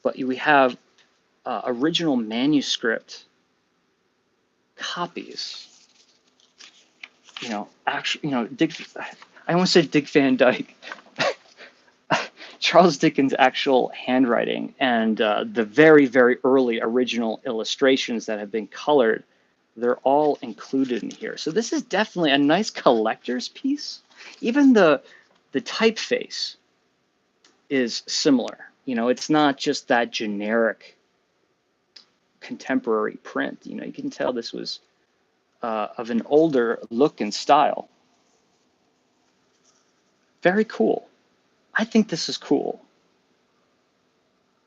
but we have original manuscript copies. Actually, I almost said Dick Van Dyke. Charles Dickens' actual handwriting and the very, very early original illustrations that have been colored, they're all included in here. So this is definitely a nice collector's piece. Even the typeface is similar. It's not just that generic contemporary print. You can tell this was of an older look and style. Very cool. I think this is cool.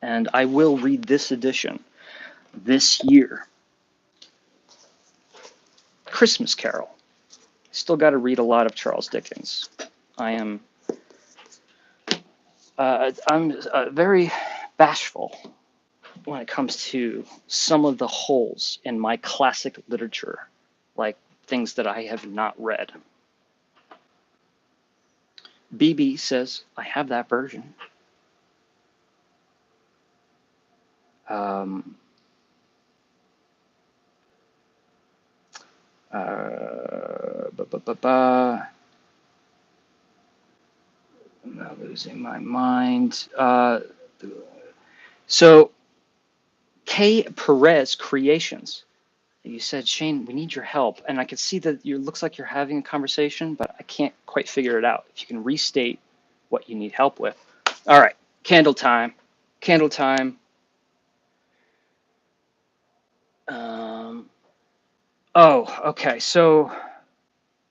And I will read this edition this year. Christmas Carol. Still got to read a lot of Charles Dickens. I'm very bashful when it comes to some of the holes in my classic literature, like things that I have not read. BB says, I have that version. Um, I'm not losing my mind. So, K. Perez Creations. You said, Shane, we need your help. And I can see that it looks like you're having a conversation, but I can't quite figure it out. If you can restate what you need help with. All right, candle time. Candle time. Okay. So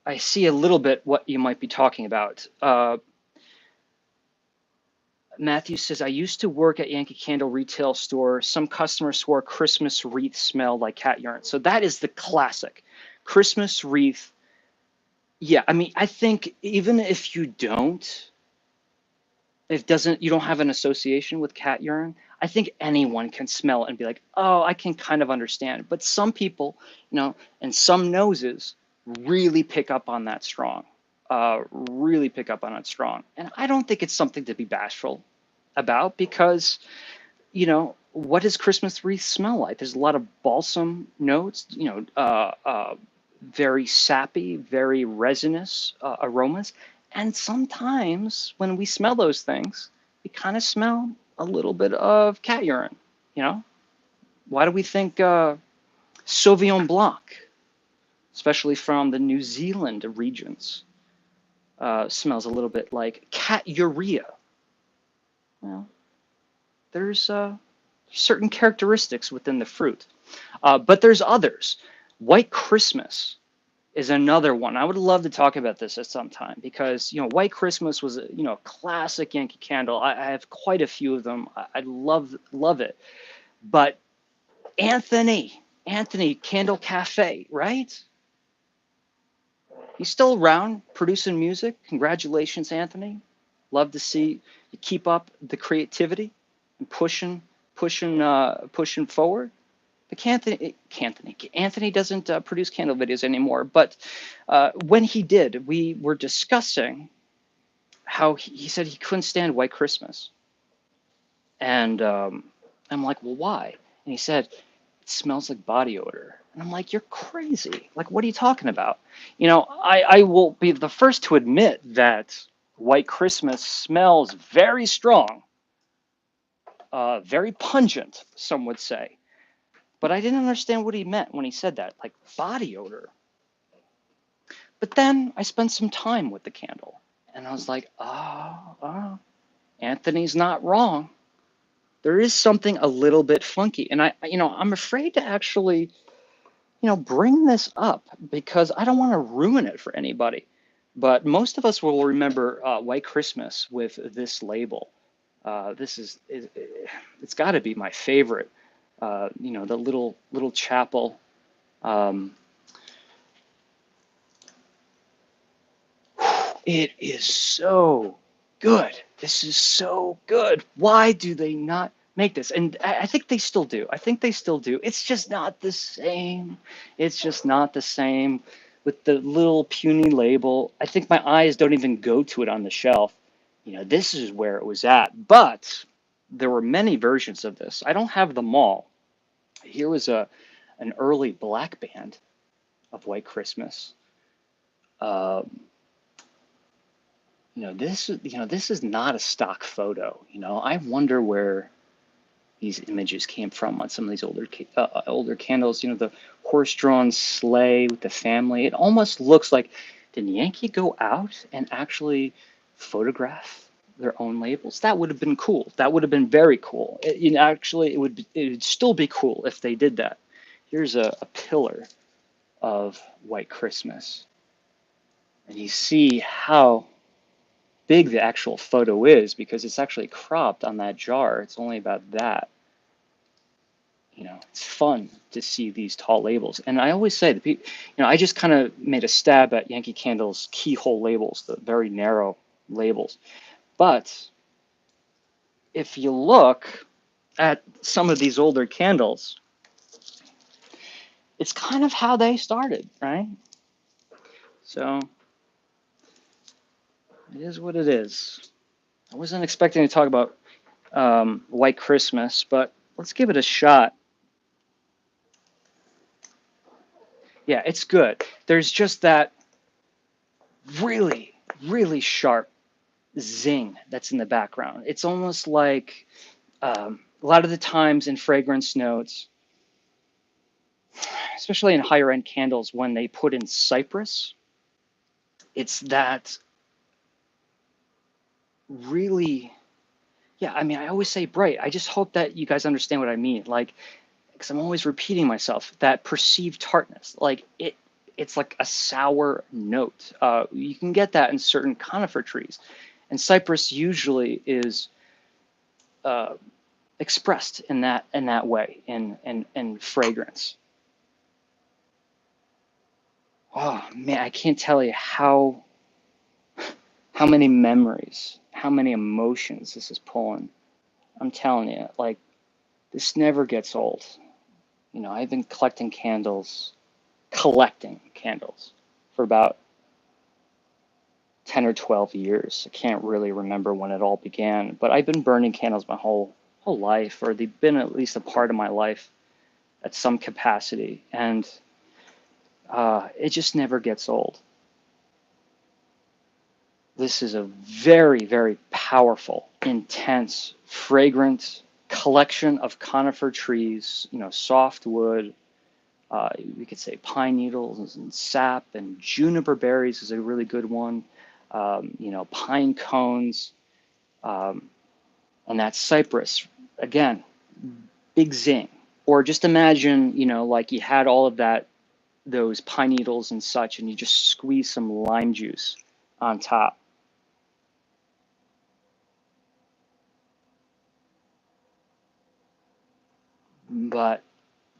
I see a little bit what you might be talking about. Matthew says, I used to work at Yankee Candle retail store. Some customers swore Christmas wreath smelled like cat urine. So that is the classic. Christmas wreath. Yeah, I mean, I think even if you don't, it doesn't, you don't have an association with cat urine, I think anyone can smell it and be like, oh, I can kind of understand. But some people, and some noses really pick up on that strong, really pick up on it strong. And I don't think it's something to be bashful about because, what does Christmas wreath smell like? There's a lot of balsam notes, very sappy, very resinous aromas. And sometimes when we smell those things, we kind of smell a little bit of cat urine. You know, why do we think Sauvignon Blanc, especially from the New Zealand regions, smells a little bit like cat urea? Well, there's certain characteristics within the fruit, but there's others. White Christmas is another one. I would love to talk about this at some time because White Christmas was a classic Yankee Candle. I have quite a few of them. I love it. But Anthony Candle Cafe, right? He's still around producing music. Congratulations, Anthony. Love to see you keep up the creativity and pushing forward. But Anthony doesn't produce candle videos anymore. But when he did, we were discussing how he said he couldn't stand White Christmas. And I'm like, well, why? And he said, it smells like body odor. And I'm like, you're crazy. Like, what are you talking about? I will be the first to admit that White Christmas smells very strong, very pungent, some would say. But I didn't understand what he meant when he said that, like body odor. But then I spent some time with the candle, and I was like, Anthony's not wrong. There is something a little bit funky, and I'm afraid to actually, bring this up because I don't want to ruin it for anybody. But most of us will remember White Christmas with this label. It's got to be my favorite. The little chapel. Um, It is so good. This is so good. Why do they not make this? And I think they still do. I think they still do. It's just not the same. It's just not the same with the little puny label. I think my eyes don't even go to it on the shelf. This is where it was at. But there were many versions of this. I don't have them all. Here was an early black band of White Christmas. This is not a stock photo. I wonder where these images came from on some of these older candles. The horse-drawn sleigh with the family. It almost looks like, did Yankee go out and actually photograph their own labels? That would have been cool. That would have been very cool. It would still be cool if they did that. Here's a pillar of White Christmas, and you see how big the actual photo is because it's actually cropped on that jar. It's only about that. It's fun to see these tall labels. And I always say, I just kind of made a stab at Yankee Candle's keyhole labels, the very narrow labels. But if you look at some of these older candles, it's kind of how they started, right? So it is what it is. I wasn't expecting to talk about White Christmas, but let's give it a shot. Yeah, it's good. There's just that really, really sharp zing that's in the background. It's almost like a lot of the times in fragrance notes, especially in higher end candles, when they put in cypress, it's that really, yeah, I mean, I always say bright. I just hope that you guys understand what I mean. Like, because I'm always repeating myself, that perceived tartness, like it's like a sour note. You can get that in certain conifer trees, and cypress usually is expressed in that way in fragrance. Oh man, I can't tell you how many memories, how many emotions this is pulling. I'm telling you, like, this never gets old. You know, I've been collecting candles for about 10 or 12 years. I can't really remember when it all began, but I've been burning candles my whole life, or they've been at least a part of my life at some capacity, and it just never gets old. This is a very, very powerful, intense, fragrant collection of conifer trees, you know, soft wood. We could say pine needles and sap, and juniper berries is a really good one. You know, pine cones, and that cypress. Again, big zing. Or just imagine, you know, like you had all of those pine needles and such, and you just squeeze some lime juice on top. But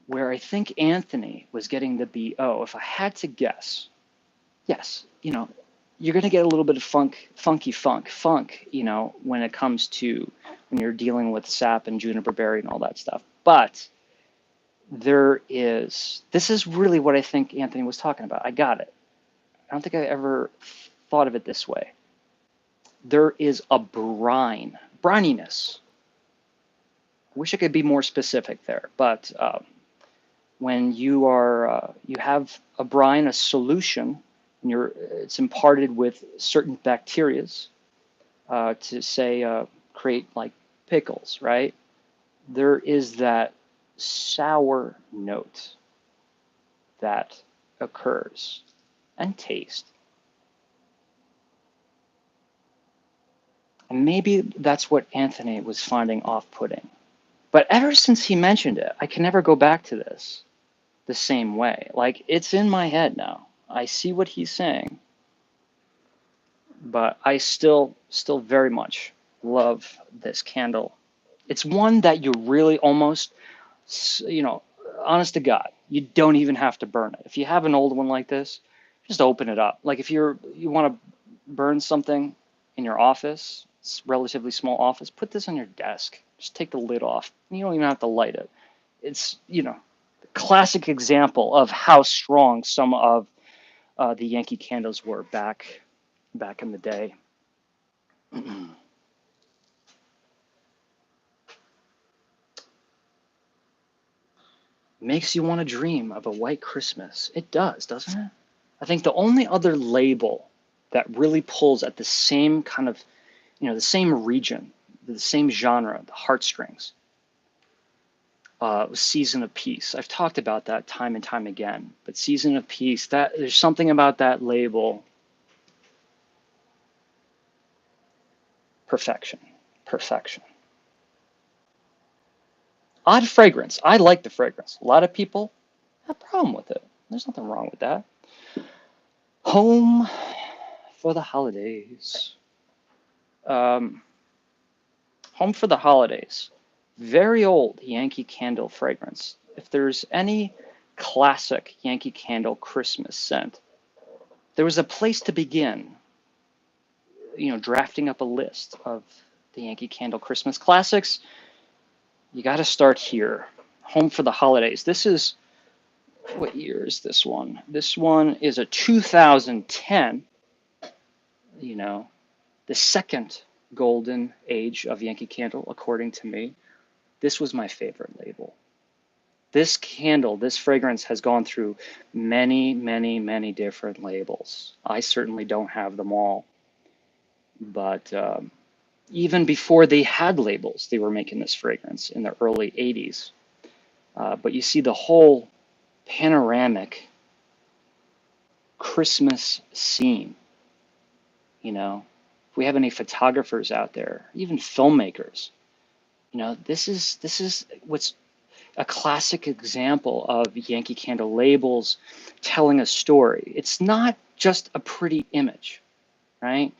where I think Anthony was getting the BO, if I had to guess, yes, you know, you're going to get a little bit of funky funk, you know, when it comes to when you're dealing with sap and juniper berry and all that stuff. But this is really what I think Anthony was talking about. I got it. I don't think I ever thought of it this way. There is a brininess. I wish I could be more specific there, but when you have a brine, a solution, and it's imparted with certain bacterias to say create like pickles, right? There is that sour note that occurs, and taste. And maybe that's what Anthony was finding off-putting. But ever since he mentioned it, I can never go back to this the same way. Like, it's in my head now. I see what he's saying, but I still very much love this candle. It's one that you really almost, you know, honest to God, you don't even have to burn it. If you have an old one like this, just open it up. Like if you want to burn something in your office, it's a relatively small office, put this on your desk. Just take the lid off. You don't even have to light it. It's, you know, the classic example of how strong some of the Yankee candles were back in the day. Makes you want to dream of a white Christmas. It does, doesn't it? I think the only other label that really pulls at the same kind of, you know, the same region, the same genre, the heartstrings, was Season of Peace. I've talked about that time and time again, but Season of Peace, that there's something about that label. Perfection. Odd fragrance. I like the fragrance. A lot of people have a problem with it. There's nothing wrong with that. Home for the holidays. Home for the holidays. Very old Yankee Candle fragrance. If there's any classic Yankee Candle Christmas scent, there was a place to begin, you know, drafting up a list of the Yankee Candle Christmas classics. You got to start here. Home for the holidays. This is, what year is this one? This one is a 2010, you know, the second golden age of Yankee Candle, according to me. This was my favorite label. This candle, this fragrance has gone through many, many, many different labels. I certainly don't have them all. But even before they had labels, they were making this fragrance in the early 80s. But you see the whole panoramic Christmas scene. You know, if we have any photographers out there, even filmmakers, you know, this is what's a classic example of Yankee Candle labels telling a story. It's not just a pretty image, right?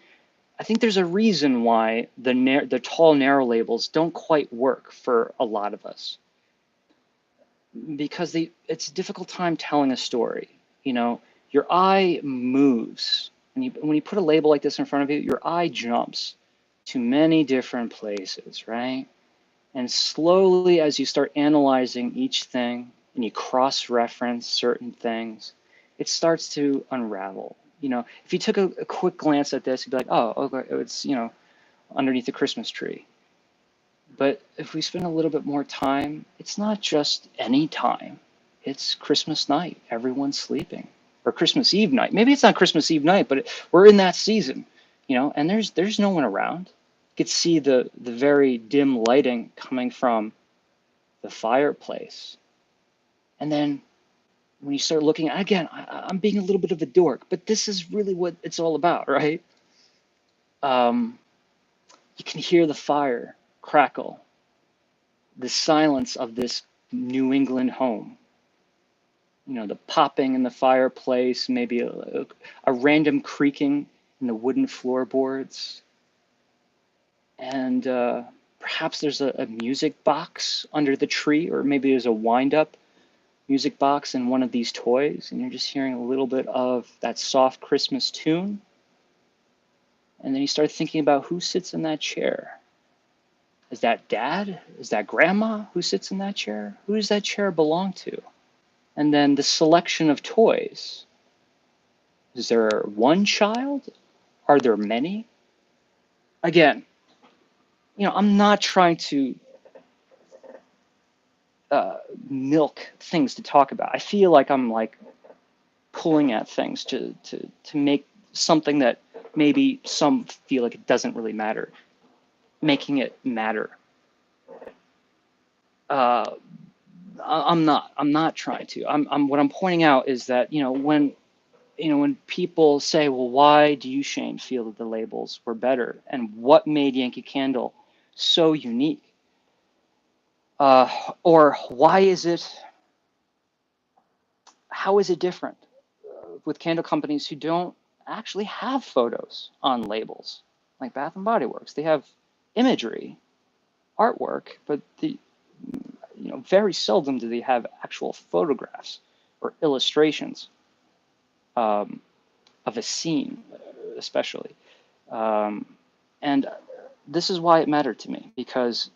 I think there's a reason why the tall, narrow labels don't quite work for a lot of us, because it's a difficult time telling a story. You know, your eye moves. When you put a label like this in front of you, your eye jumps to many different places, right? And slowly, as you start analyzing each thing and you cross-reference certain things, it starts to unravel. You know, if you took a quick glance at this, you'd be like, oh, okay, it's, you know, underneath the Christmas tree. But if we spend a little bit more time, it's not just any time. It's Christmas night. Everyone's sleeping. Or Christmas Eve night. Maybe it's not Christmas Eve night, but we're in that season, you know, and there's no one around. You could see the very dim lighting coming from the fireplace. And then when you start looking, again, I'm being a little bit of a dork, but this is really what it's all about, right? Um, you can hear the fire crackle, the silence of this New England home. You know, the popping in the fireplace, maybe a random creaking in the wooden floorboards. And perhaps there's a music box under the tree, or maybe there's a wind-up music box and one of these toys, and you're just hearing a little bit of that soft Christmas tune. And then you start thinking about who sits in that chair. Is that dad? Is that grandma who sits in that chair? Who does that chair belong to? And then the selection of toys. Is there one child? Are there many? Again, you know, I'm not trying to milk things to talk about. I feel like I'm like pulling at things to make something that maybe some feel like it doesn't really matter, making it matter. Uh, I'm not trying to. What I'm pointing out is that, when people say, well, why do you, Shane, feel that the labels were better, and what made Yankee Candle so unique? Or how is it different with candle companies who don't actually have photos on labels, like Bath and Body Works? They have imagery, artwork, but very seldom do they have actual photographs or illustrations of a scene, especially. Um, and this is why it mattered to me, because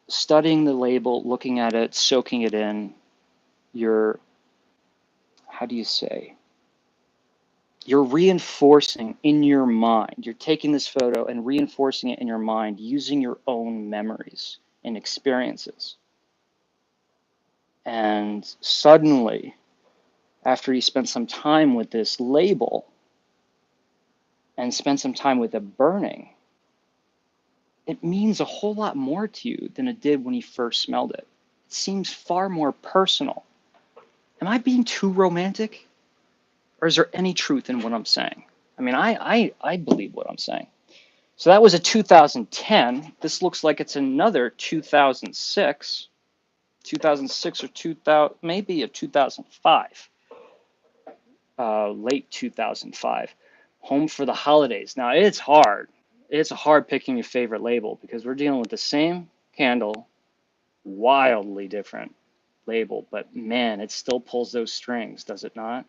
studying the label, looking at it, soaking it in, you're, how do you say, you're reinforcing in your mind. You're taking this photo and reinforcing it in your mind using your own memories and experiences. And suddenly, after you spend some time with this label and spend some time with it burning, it means a whole lot more to you than it did when you first smelled it. It seems far more personal. Am I being too romantic? Or is there any truth in what I'm saying? I mean, I believe what I'm saying. So that was a 2010. This looks like it's another 2006. 2006 or 2000, maybe a 2005. Late 2005. Home for the Holidays. Now, it's hard. It's hard picking your favorite label, because we're dealing with the same candle, wildly different label, but man, it still pulls those strings, does it not?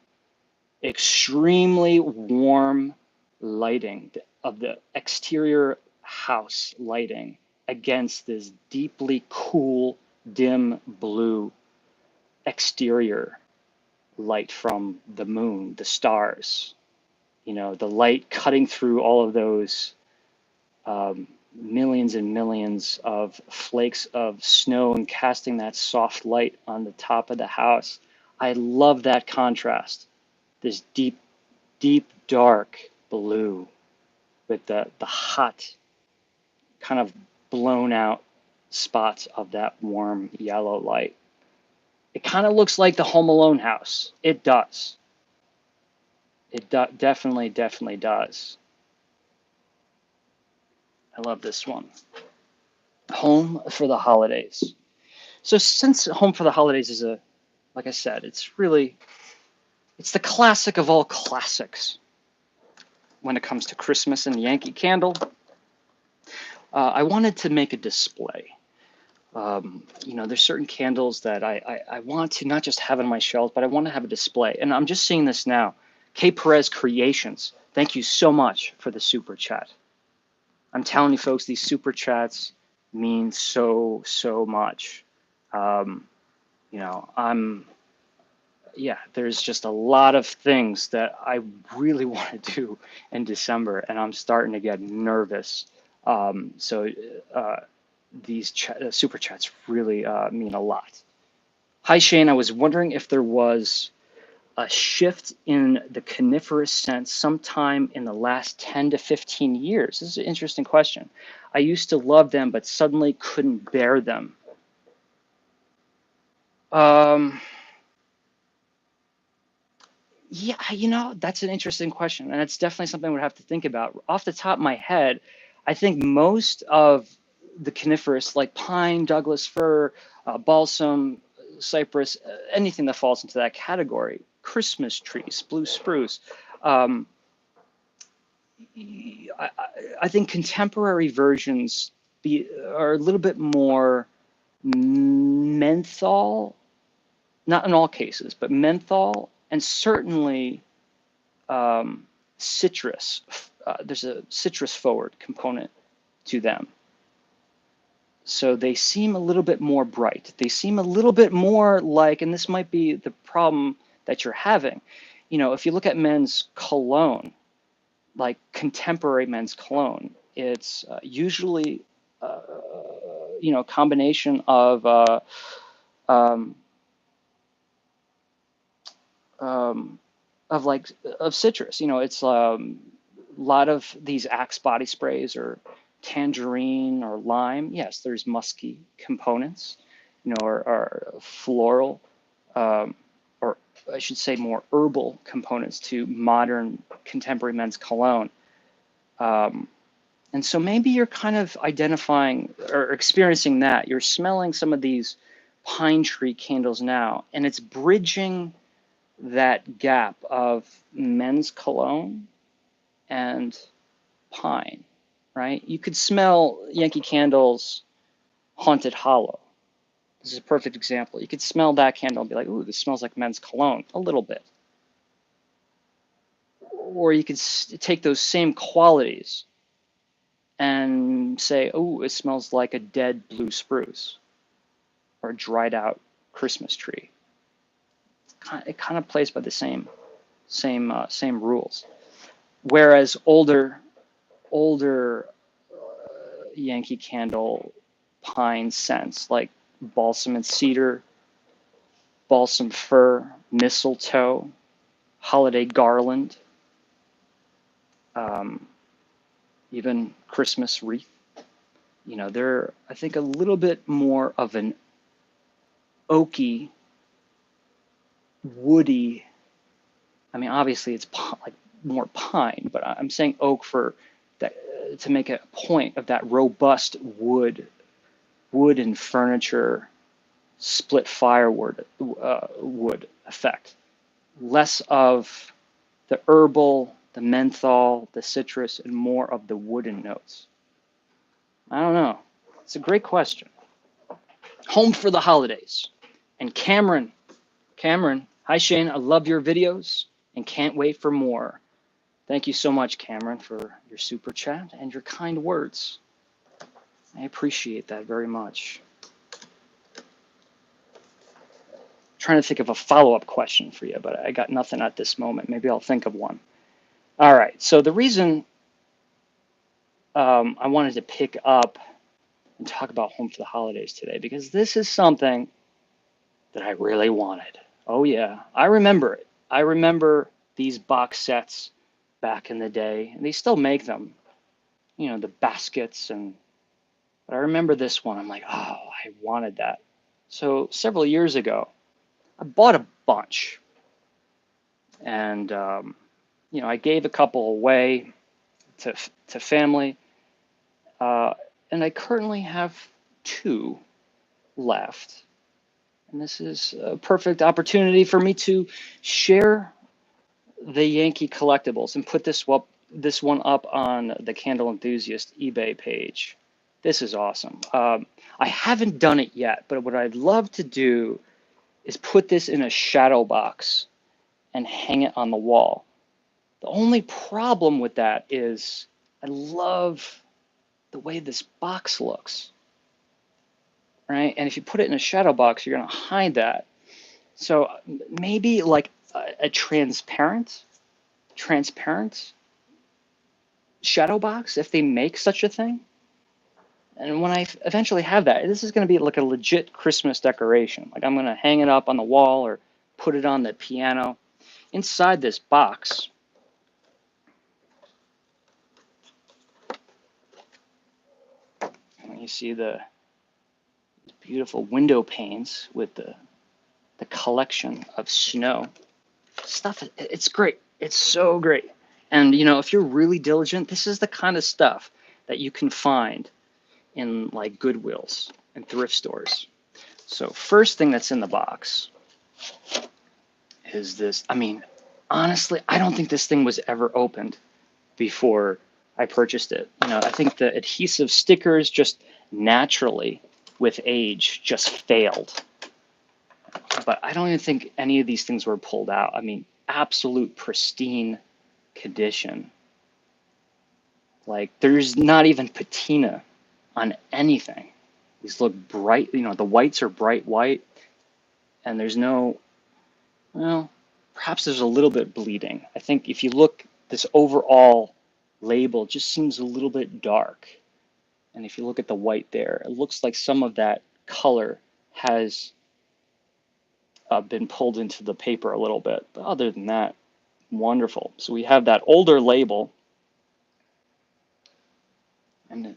Extremely warm lighting of the exterior house lighting against this deeply cool, dim blue exterior light from the moon, the stars. The light cutting through all of those millions and millions of flakes of snow and casting that soft light on the top of the house. I love that contrast. This deep, deep, dark blue with the hot, kind of blown out spots of that warm yellow light. It kind of looks like the Home Alone house. It does. Definitely, definitely does. I love this one. Home for the Holidays. So since Home for the Holidays is like I said, it's the classic of all classics. when it comes to Christmas and Yankee Candle. I wanted to make a display. There's certain candles that I want to not just have on my shelf, but I want to have a display. And I'm just seeing this now. K. Perez Creations, thank you so much for the super chat. I'm telling you, folks, these super chats mean so, so much. There's just a lot of things that I really want to do in December, and I'm starting to get nervous. These super chats really mean a lot. Hi, Shane. I was wondering if there was a shift in the coniferous sense sometime in the last 10 to 15 years. This is an interesting question. I used to love them, but suddenly couldn't bear them. Yeah, that's an interesting question, and it's definitely something we'd have to think about. Off the top of my head, I think most of the coniferous, like pine, Douglas fir, balsam, cypress, anything that falls into that category, Christmas trees, blue spruce. I think contemporary versions are a little bit more menthol, not in all cases, but menthol, and certainly citrus. There's a citrus forward component to them. So they seem a little bit more bright. They seem a little bit more like, and this might be the problem that you're having, if you look at men's cologne, like contemporary men's cologne, it's usually, a combination of citrus. It's a lot of these Axe body sprays or tangerine or lime. Yes, there's musky components, or floral, or I should say more herbal components to modern contemporary men's cologne. And so maybe you're kind of identifying or experiencing that. You're smelling some of these pine tree candles now, and it's bridging that gap of men's cologne and pine, right? You could smell Yankee Candle's Haunted Hollow. This is a perfect example. You could smell that candle and be like, ooh, this smells like men's cologne, a little bit. Or you could take those same qualities and say, oh, it smells like a dead blue spruce or a dried out Christmas tree. It kind of plays by the same rules. Whereas older Yankee Candle pine scents like balsam and cedar, balsam fir, mistletoe, holiday garland, even Christmas wreath, they're, I think, a little bit more of an oaky, woody. I mean, obviously it's like more pine, but I'm saying oak for that to make a point of that robust wood and furniture, split firewood wood effect. Less of the herbal, the menthol, the citrus, and more of the wooden notes. I don't know. It's a great question. Home for the holidays. And Cameron, hi Shane, I love your videos and can't wait for more. Thank you so much, Cameron, for your super chat and your kind words. I appreciate that very much. Trying to think of a follow-up question for you, but I got nothing at this moment. Maybe I'll think of one. All right, so the reason I wanted to pick up and talk about Home for the Holidays today, because this is something that I really wanted. Oh yeah, I remember it. I remember these box sets back in the day, and they still make them, the baskets, but I remember this one. I'm like, oh, I wanted that. So several years ago, I bought a bunch, and I gave a couple away to family, and I currently have 2 left. And this is a perfect opportunity for me to share the Yankee collectibles and put this this one up on the Candle Enthusiast eBay page. This is awesome. I haven't done it yet, but what I'd love to do is put this in a shadow box and hang it on the wall. The only problem with that is I love the way this box looks, right? And if you put it in a shadow box, you're going to hide that. So maybe like a transparent shadow box, if they make such a thing. And when I eventually have that, this is going to be like a legit Christmas decoration. Like I'm going to hang it up on the wall or put it on the piano. Inside this box, you see the beautiful window panes with the collection of snow. Stuff, it's great. It's so great. And you know, if you're really diligent, this is the kind of stuff that you can find in like Goodwills and thrift stores. So first thing that's in the box is this. I mean, honestly, I don't think this thing was ever opened before I purchased it. You know, I think the adhesive stickers just naturally with age just failed. But I don't even think any of these things were pulled out. I mean, absolute pristine condition. Like there's not even patina on anything. These look bright, you know, the whites are bright white, and there's no, well, perhaps there's a little bit bleeding. I think if you look, this overall label just seems a little bit dark. And if you look at the white there, it looks like some of that color has been pulled into the paper a little bit. But other than that, wonderful. So we have that older label. And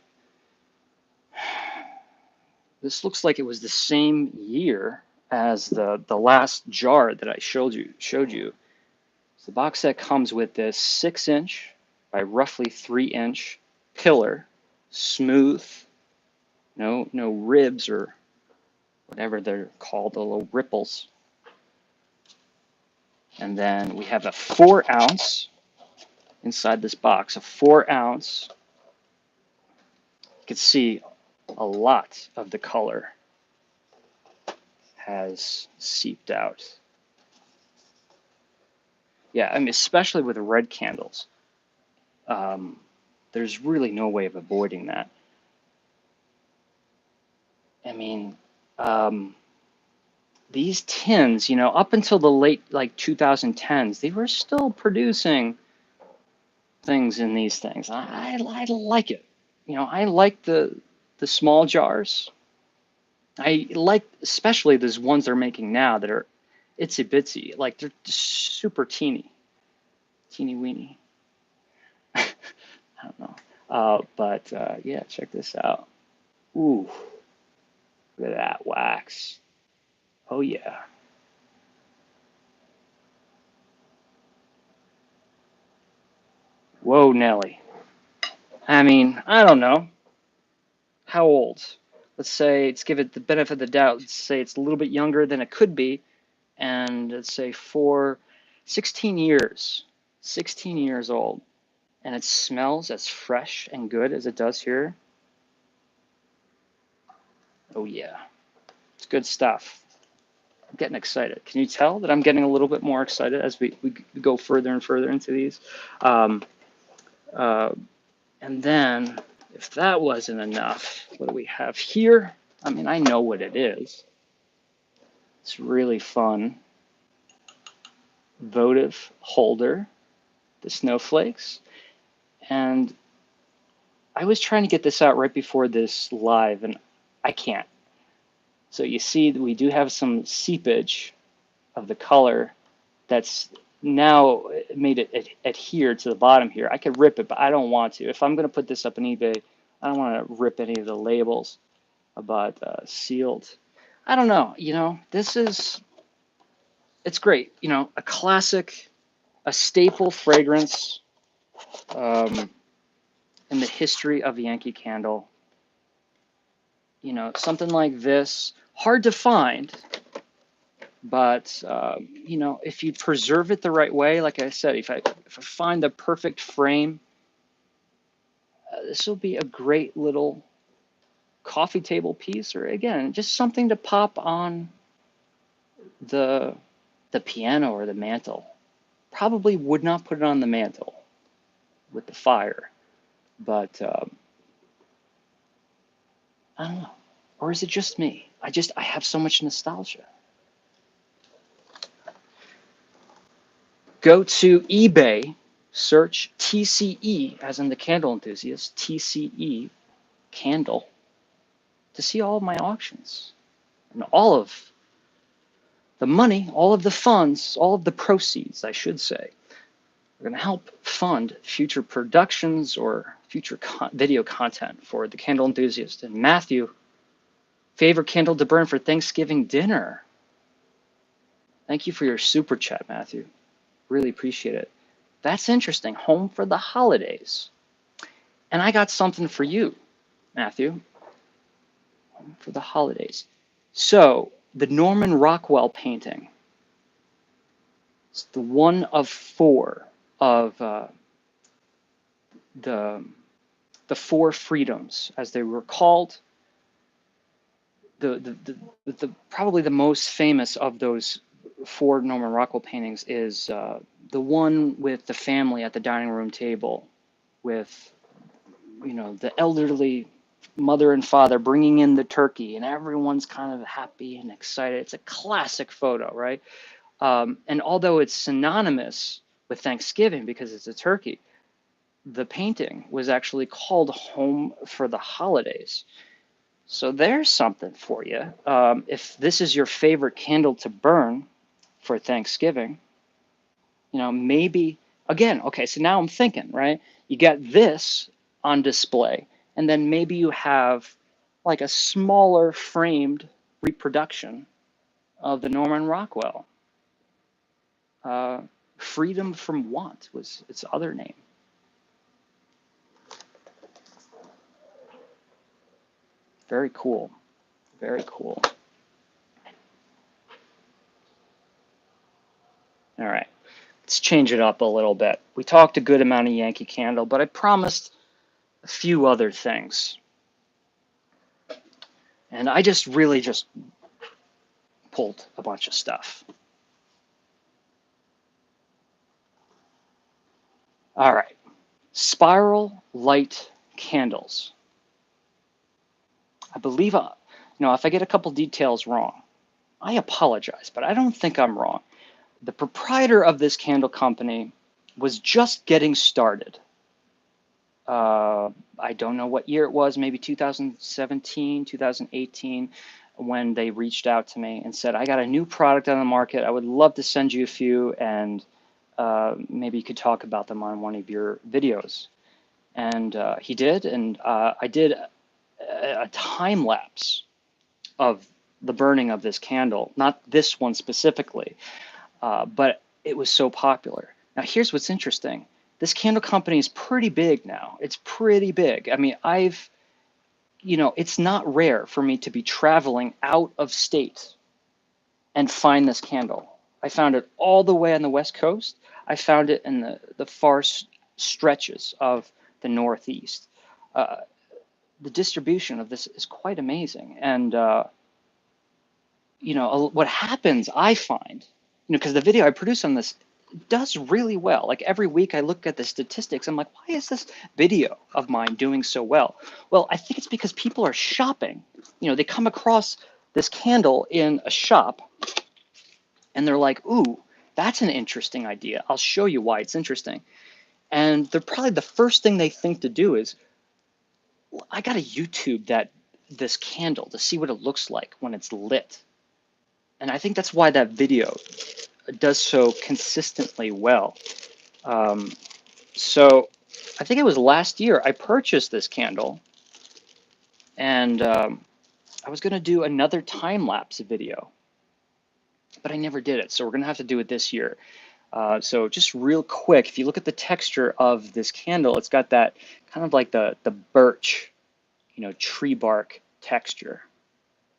this looks like it was the same year as the last jar that I showed you. So the box set comes with this 6-inch by roughly 3-inch pillar, smooth, no ribs or whatever they're called, the little ripples. And then we have a 4-ounce inside this box, a 4-ounce. You can see a lot of the color has seeped out. Yeah, I mean, especially with red candles, there's really no way of avoiding that. I mean, these tins, you know, up until the late like 2010s, they were still producing things in these things. I like it. You know, I like the small jars. I like especially these ones they're making now that are itsy bitsy, like they're super teeny weeny. I don't know. But yeah, check this out. Ooh, look at that wax. Oh yeah. Whoa, Nelly. I mean, I don't know. How old? Let's say, let's give it the benefit of the doubt. Let's say it's a little bit younger than it could be. And let's say 16 years. 16 years old. And it smells as fresh and good as it does here. Oh yeah. It's good stuff. I'm getting excited. Can you tell that I'm getting a little bit more excited as we go further and further into these? And then, if that wasn't enough, what do we have here? I mean, I know what it is. It's really fun. Votive holder, the snowflakes. And I was trying to get this out right before this live, and I can't. So you see that we do have some seepage of the color that's now made it adhere to the bottom here. I could rip it, but I don't want to. If I'm going to put this up on eBay, I don't want to rip any of the labels about sealed. I don't know. You know, it's great. You know, a classic, a staple fragrance in the history of Yankee Candle. You know, something like this, hard to find, But you know, if you preserve it the right way, like I said, if I find the perfect frame, this will be a great little coffee table piece, or again, just something to pop on the piano or the mantle. Probably would not put it on the mantle with the fire, but I don't know. Or is it just me? I have so much nostalgia. Go to eBay, search TCE, as in the Candle Enthusiast, TCE Candle, to see all of my auctions. And all of the money, all of the funds, all of the proceeds, I should say, are going to help fund future productions or future video content for the Candle Enthusiast. And Matthew, favorite candle to burn for Thanksgiving dinner. Thank you for your super chat, Matthew. Really appreciate it. That's interesting. Home for the holidays. And I got something for you, Matthew. Home for the holidays. So, the Norman Rockwell painting. It's the one of four of the four freedoms, as they were called. The probably the most famous of those four Norman Rockwell paintings is the one with the family at the dining room table, with the elderly mother and father bringing in the turkey, and everyone's kind of happy and excited. It's a classic photo, right? And although it's synonymous with Thanksgiving because it's a turkey, the painting was actually called Home for the Holidays. So there's something for you. If this is your favorite candle to burn for Thanksgiving, maybe, again, okay, so now I'm thinking, right? You got this on display, and then maybe you have like a smaller framed reproduction of the Norman Rockwell. Freedom from Want was its other name. Very cool. Very cool. All right. Let's change it up a little bit. We talked a good amount of Yankee Candle, but I promised a few other things. And I just really just pulled a bunch of stuff. All right. Spiral light candles. I believe, if I get a couple details wrong, I apologize, but I don't think I'm wrong. The proprietor of this candle company was just getting started. I don't know what year it was, maybe 2017, 2018, when they reached out to me and said, I got a new product on the market. I would love to send you a few, and maybe you could talk about them on one of your videos. And he did, and I did a time lapse of the burning of this candle, not this one specifically, but it was so popular. Now, here's what's interesting. This candle company is pretty big now. It's pretty big. I mean, it's not rare for me to be traveling out of state and find this candle. I found it all the way on the West Coast. I found it in the far stretches of the Northeast. The distribution of this is quite amazing. And, what happens, I find, because the video I produce on this does really well. Like every week I look at the statistics. I'm like, why is this video of mine doing so well? Well, I think it's because people are shopping. They come across this candle in a shop and they're like, ooh, that's an interesting idea. I'll show you why it's interesting. And they're probably the first thing they think to do is, well, I got to YouTube this candle to see what it looks like when it's lit. And I think that's why that video does so consistently well. So I think it was last year I purchased this candle, and I was going to do another time-lapse video, but I never did it. So we're going to have to do it this year. So just real quick, if you look at the texture of this candle, it's got that kind of like the birch, tree bark texture.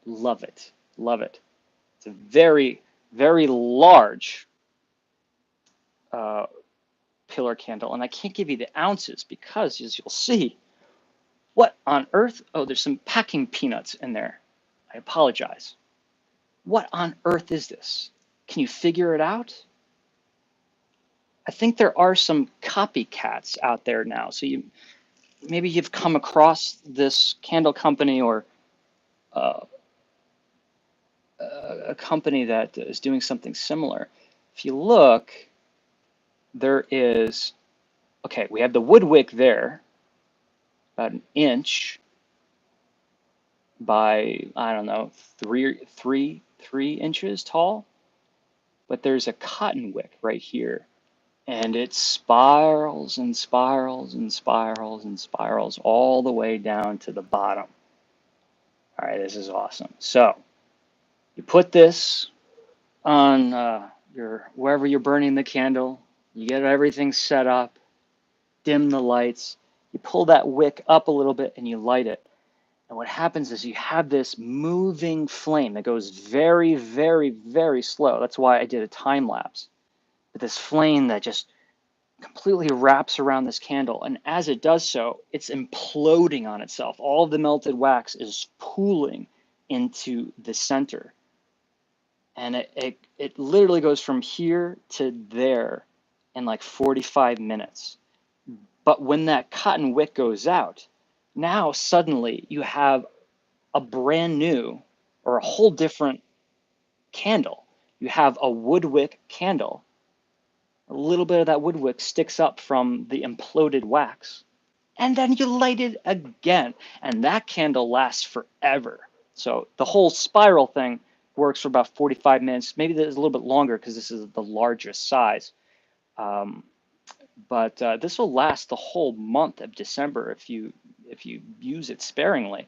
Love it. Love it. It's a very, very large uh, pillar candle. And I can't give you the ounces because, as you'll see, what on earth? Oh, there's some packing peanuts in there. I apologize. What on earth is this? Can you figure it out? I think there are some copycats out there now. So maybe you've come across this candle company or uh, a company that is doing something similar. If you look, there is, okay, we have the wood wick there, about an inch by, I don't know, three inches tall. But there's a cotton wick right here, and it spirals and spirals and spirals and spirals all the way down to the bottom. All right, this is awesome. So you put this on your wherever you're burning the candle. You get everything set up, dim the lights. You pull that wick up a little bit and you light it. And what happens is you have this moving flame that goes very, very, very slow. That's why I did a time lapse. But this flame that just completely wraps around this candle. And as it does so, it's imploding on itself. All of the melted wax is pooling into the center. And it literally goes from here to there in like 45 minutes. But when that cotton wick goes out, now suddenly you have a brand new or a whole different candle. You have a wood wick candle. A little bit of that wood wick sticks up from the imploded wax. And then you light it again. And that candle lasts forever. So the whole spiral thing works for about 45 minutes. Maybe there's a little bit longer because this is the largest size. But this will last the whole month of December if you use it sparingly.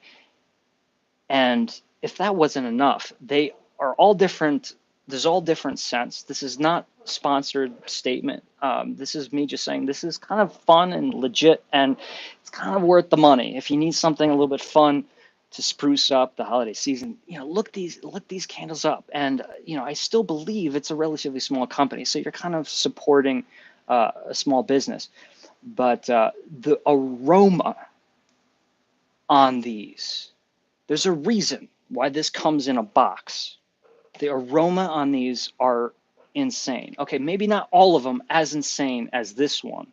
And if that wasn't enough, they are all different. There's all different scents. This is not a sponsored statement. This is me just saying this is kind of fun and legit, and it's kind of worth the money. If you need something a little bit fun to spruce up the holiday season, look these candles up. And I still believe it's a relatively small company, so you're kind of supporting a small business. But the aroma on these. There's a reason why this comes in a box. The aroma on these are insane. Okay, maybe not all of them as insane as this one,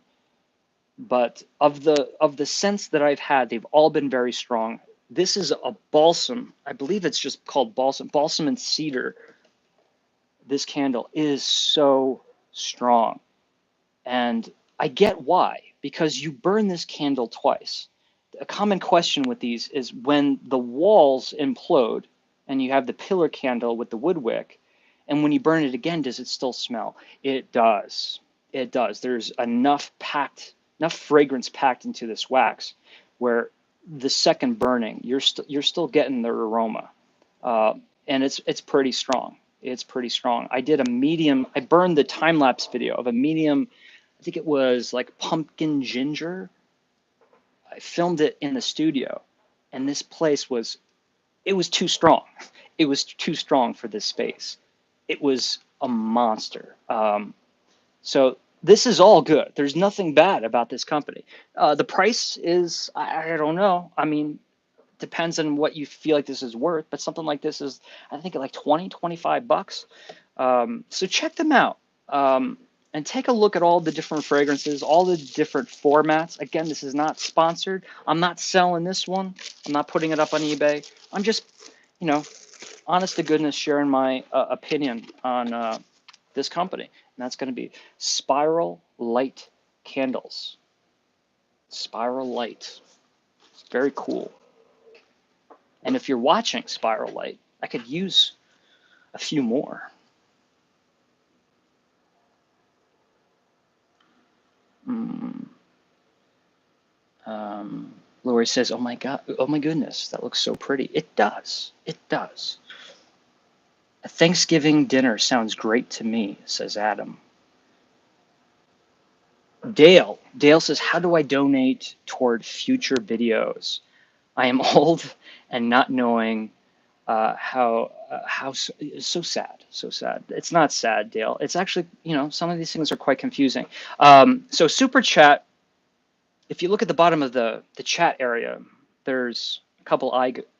but of the scents that I've had, they've all been very strong. This is a balsam. I believe it's just called balsam and cedar. This candle is so strong. And I get why, because you burn this candle twice. A common question with these is when the walls implode and you have the pillar candle with the wood wick, and when you burn it again, does it still smell? It does. It does. There's enough fragrance packed into this wax where the second burning, you're still getting the aroma, and it's pretty strong. It's pretty strong. I did a medium. I burned the time lapse video of a medium. I think it was like pumpkin ginger. I filmed it in the studio, and this place was too strong. It was too strong for this space. It was a monster. So this is all good. There's nothing bad about this company. The price is, I don't know. I mean, depends on what you feel like this is worth, but something like this is, I think, like 20, 25 bucks. So check them out. And take a look at all the different fragrances, all the different formats. Again, this is not sponsored. I'm not selling this one. I'm not putting it up on eBay. I'm just, honest to goodness, sharing my opinion on this company. And that's going to be Spiral Light Candles. Spiral Light. It's very cool. And if you're watching Spiral Light, I could use a few more. Lori says, "Oh my God! Oh my goodness! That looks so pretty." It does. It does. A Thanksgiving dinner sounds great to me," says Adam. Dale says, "How do I donate toward future videos? I am old and not knowing It's so sad, so sad. It's not sad, Dale. It's actually, some of these things are quite confusing. So super chat, if you look at the bottom of the chat area, there's a couple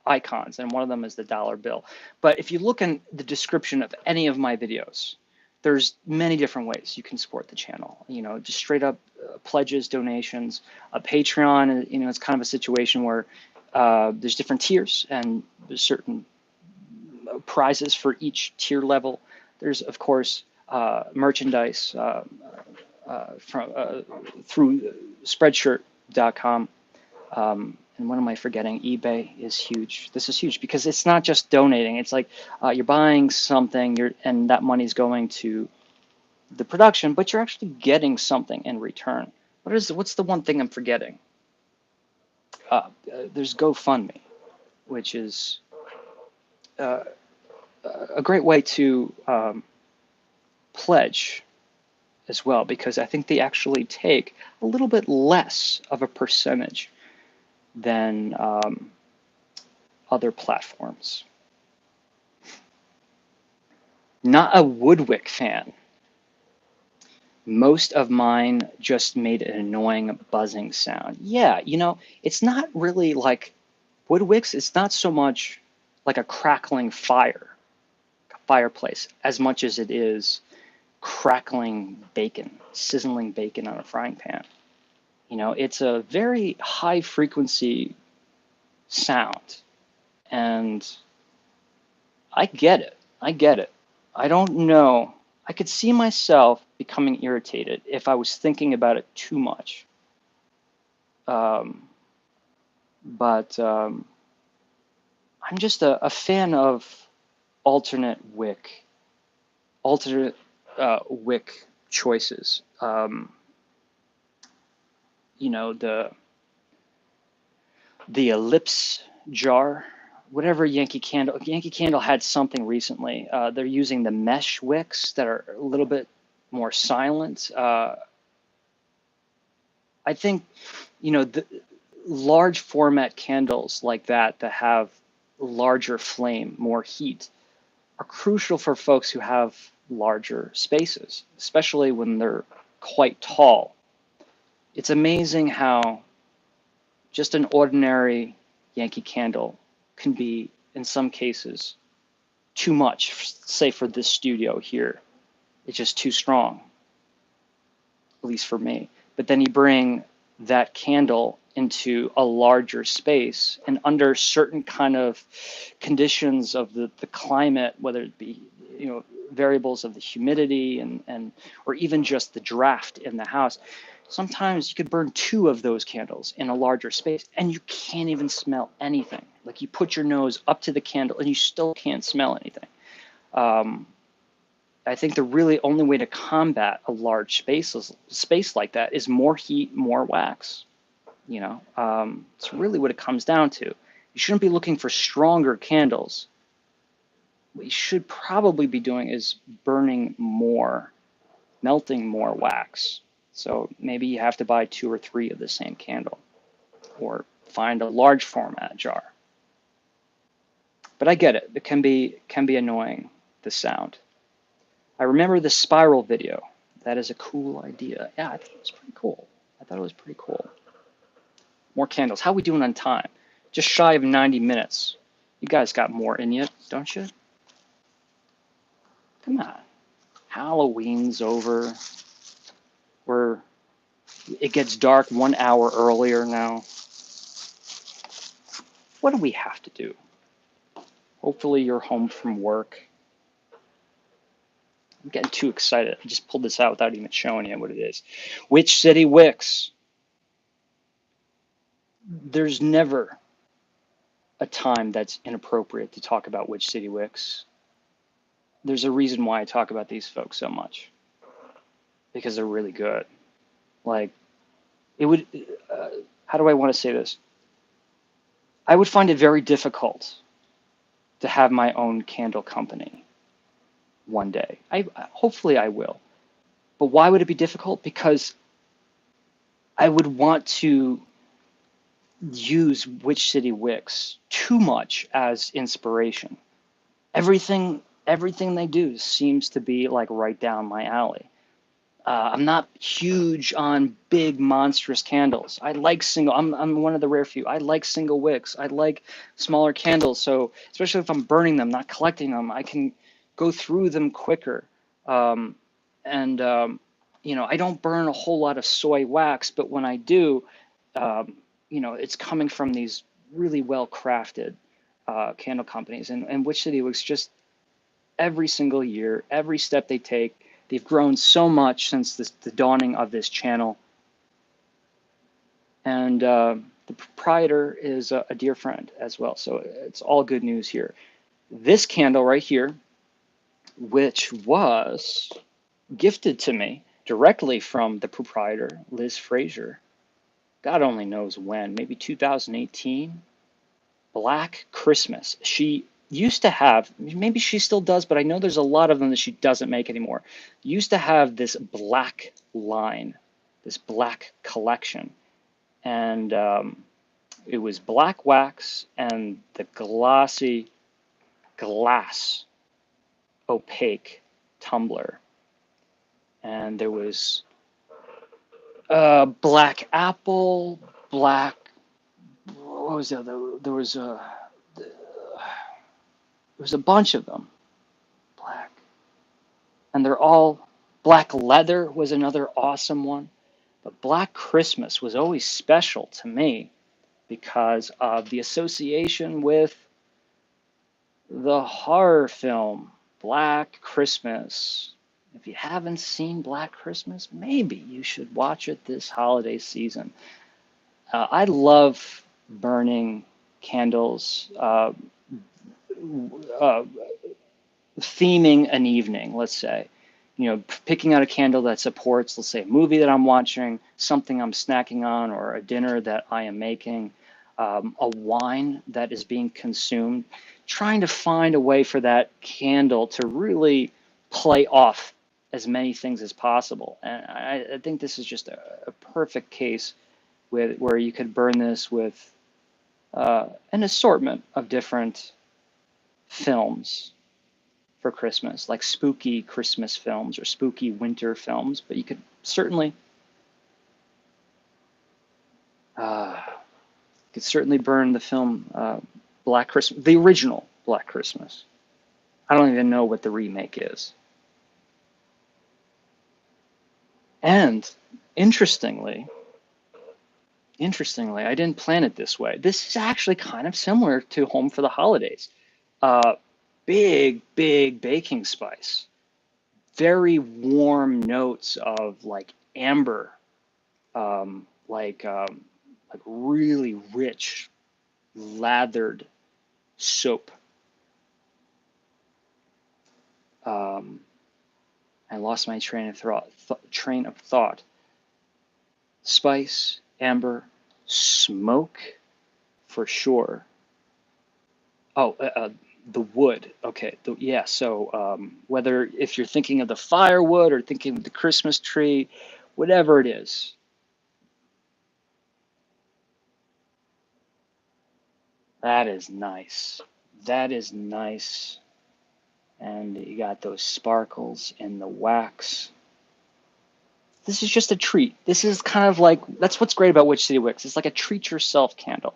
icons, and one of them is the dollar bill. But if you look in the description of any of my videos, there's many different ways you can support the channel. Just straight up pledges, donations. A Patreon, it's kind of a situation where there's different tiers, and there's certain prizes for each tier level. There's, of course, merchandise through Spreadshirt.com. And what am I forgetting? eBay is huge. This is huge because it's not just donating. It's like you're buying something, and that money's going to the production, but you're actually getting something in return. What's the one thing I'm forgetting? There's GoFundMe, which is a great way to pledge as well, because I think they actually take a little bit less of a percentage than other platforms. Not a Woodwick fan. Most of mine just made an annoying buzzing sound. Yeah, it's not really like Woodwicks. It's not so much like a crackling fireplace, as much as it is crackling bacon, sizzling bacon on a frying pan. It's a very high frequency sound, and I get it. I don't know. I could see myself becoming irritated if I was thinking about it too much. But I'm just a fan of alternate wick choices. The ellipse jar, whatever Yankee Candle. Yankee Candle had something recently. They're using the mesh wicks that are a little bit more silent. I think, the large format candles like that have larger flame, more heat, are crucial for folks who have larger spaces, especially when they're quite tall. It's amazing how just an ordinary Yankee Candle can be, in some cases, too much, say for this studio here. It's just too strong, at least for me. But then you bring that candle into a larger space, and under certain kind of conditions of the climate, whether it be variables of the humidity and or even just the draft in the house, sometimes you could burn 2 of those candles in a larger space and you can't even smell anything. Like, you put your nose up to the candle and you still can't smell anything. I think the really only way to combat a large space like that is more heat, more wax. It's really what it comes down to. You shouldn't be looking for stronger candles. What you should probably be doing is burning more, melting more wax. So maybe you have to buy 2 or 3 of the same candle, or find a large format jar. But I get it. It can be annoying, the sound. I remember the spiral video. That is a cool idea. Yeah, I thought it was pretty cool. More candles. How are we doing on time? Just shy of 90 minutes. You guys got more in you, don't you? Come on. Halloween's over. It gets dark 1 hour earlier now. What do we have to do? Hopefully you're home from work. I'm getting too excited. I just pulled this out without even showing you what it is. Witch City Wicks. There's never a time that's inappropriate to talk about Witch City Wicks. There's a reason why I talk about these folks so much. Because they're really good. Like, it would, how do I want to say this? I would find it very difficult to have my own candle company one day. Hopefully I will. But why would it be difficult? Because I would want to use Witch City Wicks too much as inspiration. Everything they do seems to be like right down my alley. I'm not huge on big monstrous candles. I like single. I'm one of the rare few. I like single wicks. I like smaller candles. So especially if I'm burning them, not collecting them, I can go through them quicker. Um, and I don't burn a whole lot of soy wax, but when I do, um, it's coming from these really well crafted candle companies. And Witch City Wicks just every single year, every step they take. They've grown so much since the dawning of this channel. And the proprietor is a dear friend as well. So it's all good news here. This candle right here, which was gifted to me directly from the proprietor, Liz Frazier, God only knows when, maybe 2018. Black Christmas. She used to have, maybe she still does, but I know there's a lot of them that she doesn't make anymore. Used to have this black line, this black collection. And it was black wax and the glossy glass opaque tumbler. And there was black apple, black, what was the other? There was a bunch of them. Black. And they're all black leather was another awesome one. But Black Christmas was always special to me because of the association with the horror film Black Christmas. If you haven't seen Black Christmas, maybe you should watch it this holiday season. I love burning candles, uh, theming an evening, let's say. Picking out a candle that supports, let's say, a movie that I'm watching, something I'm snacking on, or a dinner that I am making, a wine that is being consumed, trying to find a way for that candle to really play off as many things as possible. And I think this is just a perfect case where you could burn this with an assortment of different films for Christmas, like spooky Christmas films or spooky winter films. But you uh, could certainly burn the film Black Christmas, the original Black Christmas. I don't even know what the remake is. And interestingly, I didn't plan it this way. This is actually kind of similar to Home for the Holidays. Uh, big baking spice. Very warm notes of like amber, like really rich lathered soap. Um, I lost my train of thought. Spice, amber, smoke, for sure. Oh, the wood. Okay, yeah. So whether if you're thinking of the firewood or thinking of the Christmas tree, whatever it is, that is nice. That is nice. And you got those sparkles in the wax. This is just a treat. This is kind of like, that's what's great about Witch City Wicks. It's like a treat yourself candle.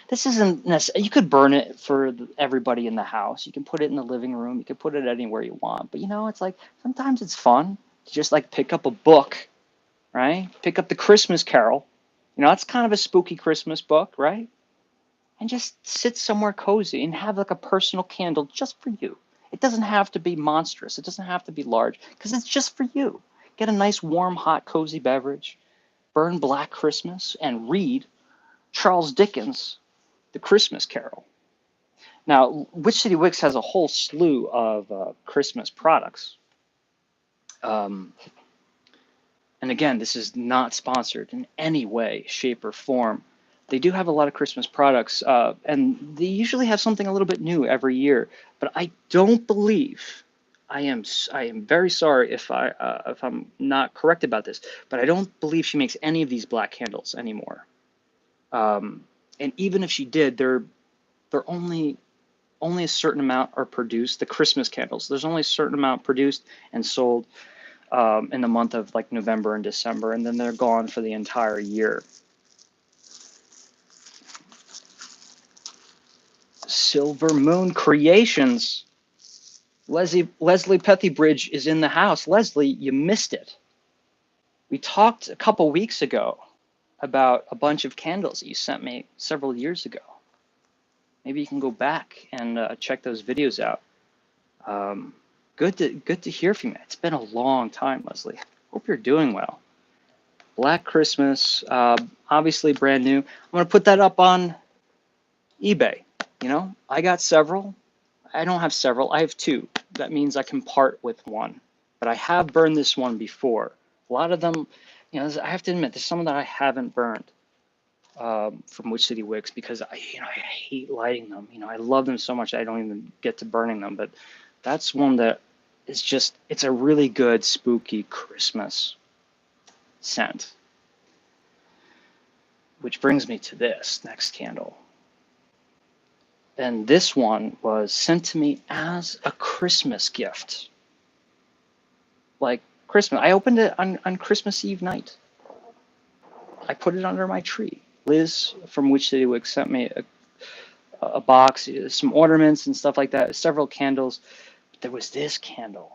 This isn't necessary. You could burn it for everybody in the house. You can put it in the living room. You can put it anywhere you want. But it's like sometimes it's fun to just like pick up a book, right? Pick up the Christmas Carol. It's kind of a spooky Christmas book, right? And just sit somewhere cozy and have like a personal candle just for you. It doesn't have to be monstrous. It doesn't have to be large because it's just for you. Get a nice, warm, hot, cozy beverage, burn Black Christmas, and read Charles Dickens' The Christmas Carol. Now, Witch City Wicks has a whole slew of Christmas products. Um, and again, this is not sponsored in any way, shape, or form. They do have a lot of Christmas products, and they usually have something a little bit new every year. But I don't believe, I am very sorry if I'm not correct about this, but I don't believe she makes any of these black candles anymore. Um, And even if she did, they're only a certain amount are produced. The Christmas candles, there's only a certain amount produced and sold in the month of like November and December, and then they're gone for the entire year. Silver Moon Creations. Leslie Pethybridge is in the house. Leslie, you missed it. We talked a couple weeks ago about a bunch of candles that you sent me several years ago. Maybe you can go back and check those videos out. Good to hear from you. It's been a long time, Leslie. Hope you're doing well. Black Christmas, obviously brand new. I'm gonna put that up on eBay. You know, I got several. I don't have several. I have two. That means I can part with one. But I have burned this one before. A lot of them, you know, I have to admit, there's some that I haven't burned from Witch City Wicks because I hate lighting them. You know, I love them so much I don't even get to burning them. But that's one that is just, it's a really good spooky Christmas scent. Which brings me to this next candle. And this one was sent to me as a Christmas gift. Like Christmas. I opened it on Christmas Eve night. I put it under my tree. Liz from Witch City Wicks sent me a box, some ornaments and stuff like that, several candles. But there was this candle.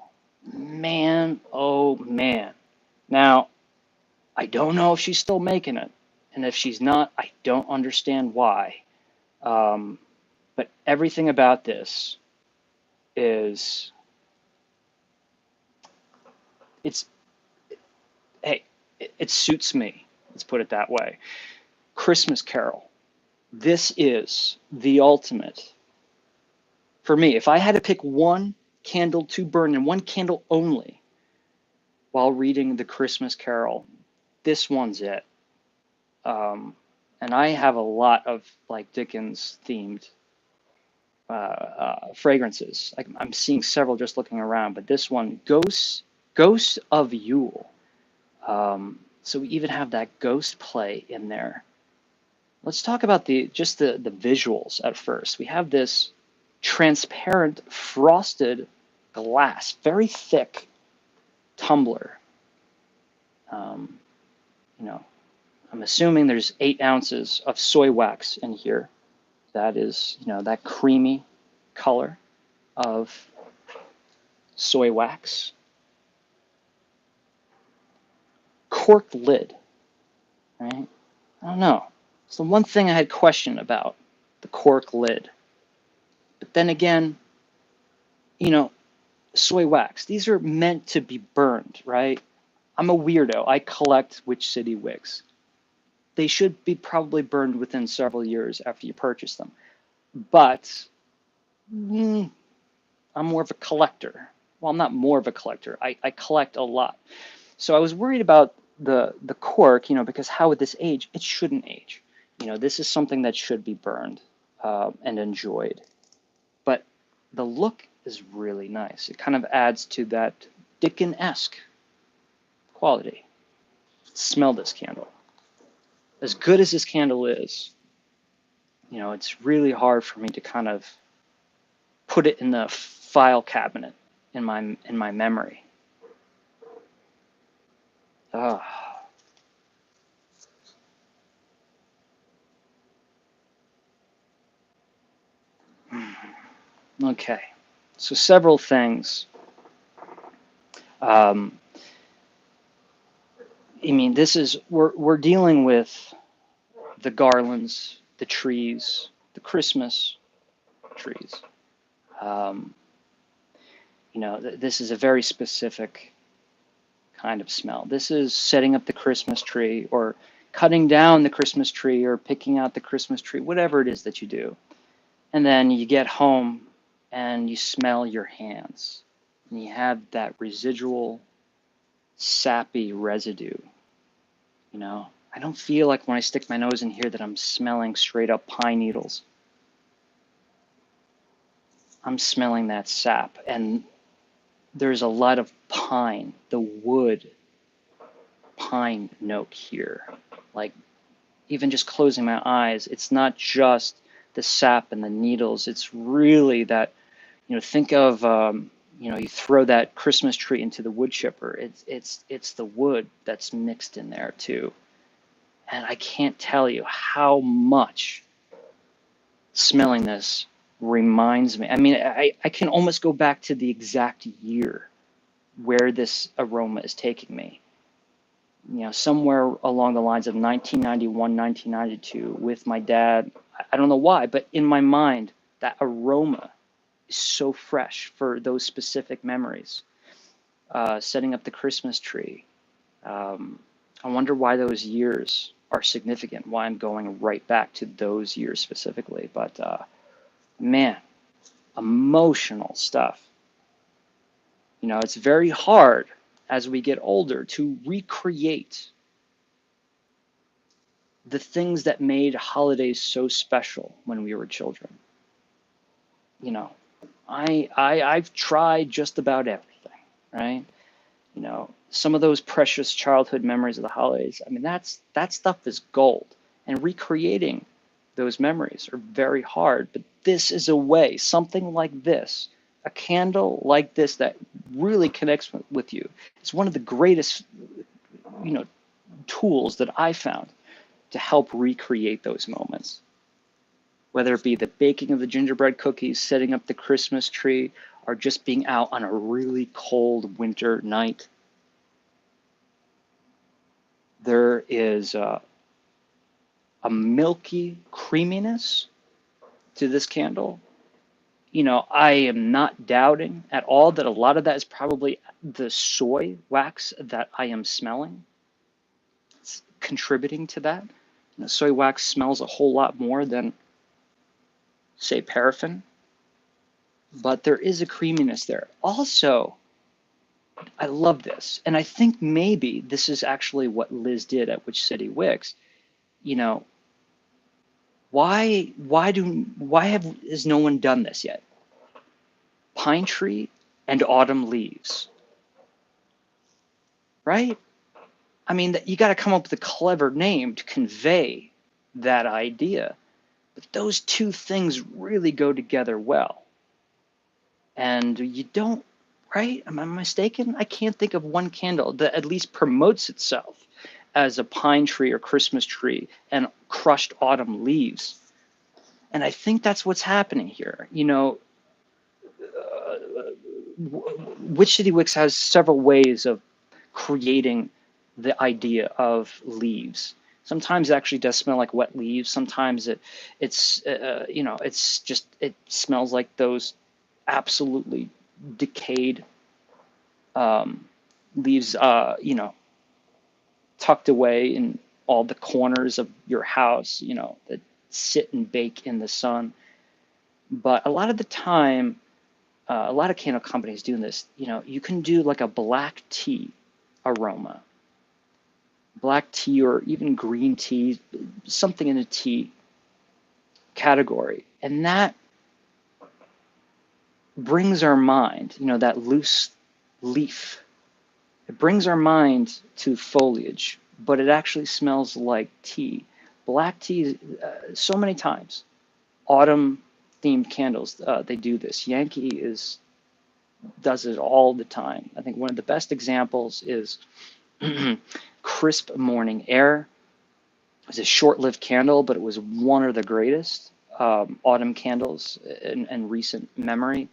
Man, oh man. Now, I don't know if she's still making it. And if she's not, I don't understand why. But everything about this is, hey, it suits me. Let's put it that way. Christmas Carol. This is the ultimate. For me, if I had to pick one candle to burn and one candle only while reading the Christmas Carol, this one's it. And I have a lot of like Dickens themed fragrances. I'm seeing several just looking around, but this one, Ghost of Yule. So we even have that ghost play in there. Let's talk about the visuals at first. We have this transparent frosted glass, very thick tumbler. You know, I'm assuming there's 8 ounces of soy wax in here. That is, you know, that creamy color of soy wax. Corked lid, right? I don't know. It's the one thing I had question about, the cork lid. But then again, you know, soy wax, these are meant to be burned, right? I'm a weirdo. I collect Witch City Wicks. They should be probably burned within several years after you purchase them. But I'm more of a collector. Well, I'm not more of a collector. I collect a lot. So I was worried about the cork, you know, because how would this age? It shouldn't age. You know, this is something that should be burned and enjoyed. But the look is really nice. It kind of adds to that Dickens-esque quality. Smell this candle. As good as this candle is, you know, it's really hard for me to kind of put it in the file cabinet in my memory. Okay, so several things. I mean, this is we're dealing with the garlands, the trees, the Christmas trees. You know, this is a very specific kind of smell. This is setting up the Christmas tree or cutting down the Christmas tree or picking out the Christmas tree, whatever it is that you do. And then you get home and you smell your hands. And you have that residual sappy residue. You know, I don't feel like when I stick my nose in here that I'm smelling straight up pine needles. I'm smelling that sap. And there's a lot of pine, the wood pine note here. Like even just closing my eyes, it's not just the sap and the needles. It's really that, think of, you throw that Christmas tree into the wood chipper. It's the wood that's mixed in there too. And I can't tell you how much smelling this reminds me. I mean, I can almost go back to the exact year where this aroma is taking me. Somewhere along the lines of 1991, 1992 with my dad. I don't know why, but in my mind, that aroma is so fresh for those specific memories. Setting up the Christmas tree. I wonder why those years are significant, why I'm going right back to those years specifically. But man, emotional stuff. It's very hard as we get older to recreate the things that made holidays so special when we were children. You know, I've tried just about everything, right? Some of those precious childhood memories of the holidays. I mean, that stuff is gold, and recreating those memories are very hard. But this is a way, something like this, a candle like this that really connects with you. It's one of the greatest, tools that I found to help recreate those moments. Whether it be the baking of the gingerbread cookies, setting up the Christmas tree, or just being out on a really cold winter night. There is a milky creaminess to this candle. I am not doubting at all that a lot of that is probably the soy wax that I am smelling. It's contributing to that. Soy wax smells a whole lot more than, say, paraffin, but there is a creaminess there. Also, I love this, and I think maybe this is actually what Liz did at Witch City Wicks. Why has no one done this yet? Pine tree and autumn leaves, right? I mean, you got to come up with a clever name to convey that idea. But those two things really go together well. And you don't, right? Am I mistaken? I can't think of one candle that at least promotes itself as a pine tree or Christmas tree and crushed autumn leaves. And I think that's what's happening here. Witch City Wicks has several ways of creating the idea of leaves. Sometimes it actually does smell like wet leaves. Sometimes it smells like those absolutely decayed leaves, tucked away in all the corners of your house, that sit and bake in the sun. But a lot of the time, a lot of candle companies doing this, you can do like a black tea aroma. Black tea or even green tea, something in a tea category. And that brings our mind, that loose leaf. It brings our mind to foliage, but it actually smells like tea. Black tea, so many times, autumn themed candles, they do this. Yankee does it all the time. I think one of the best examples is Crisp Morning Air. It was a short-lived candle, but it was one of the greatest autumn candles in recent memory.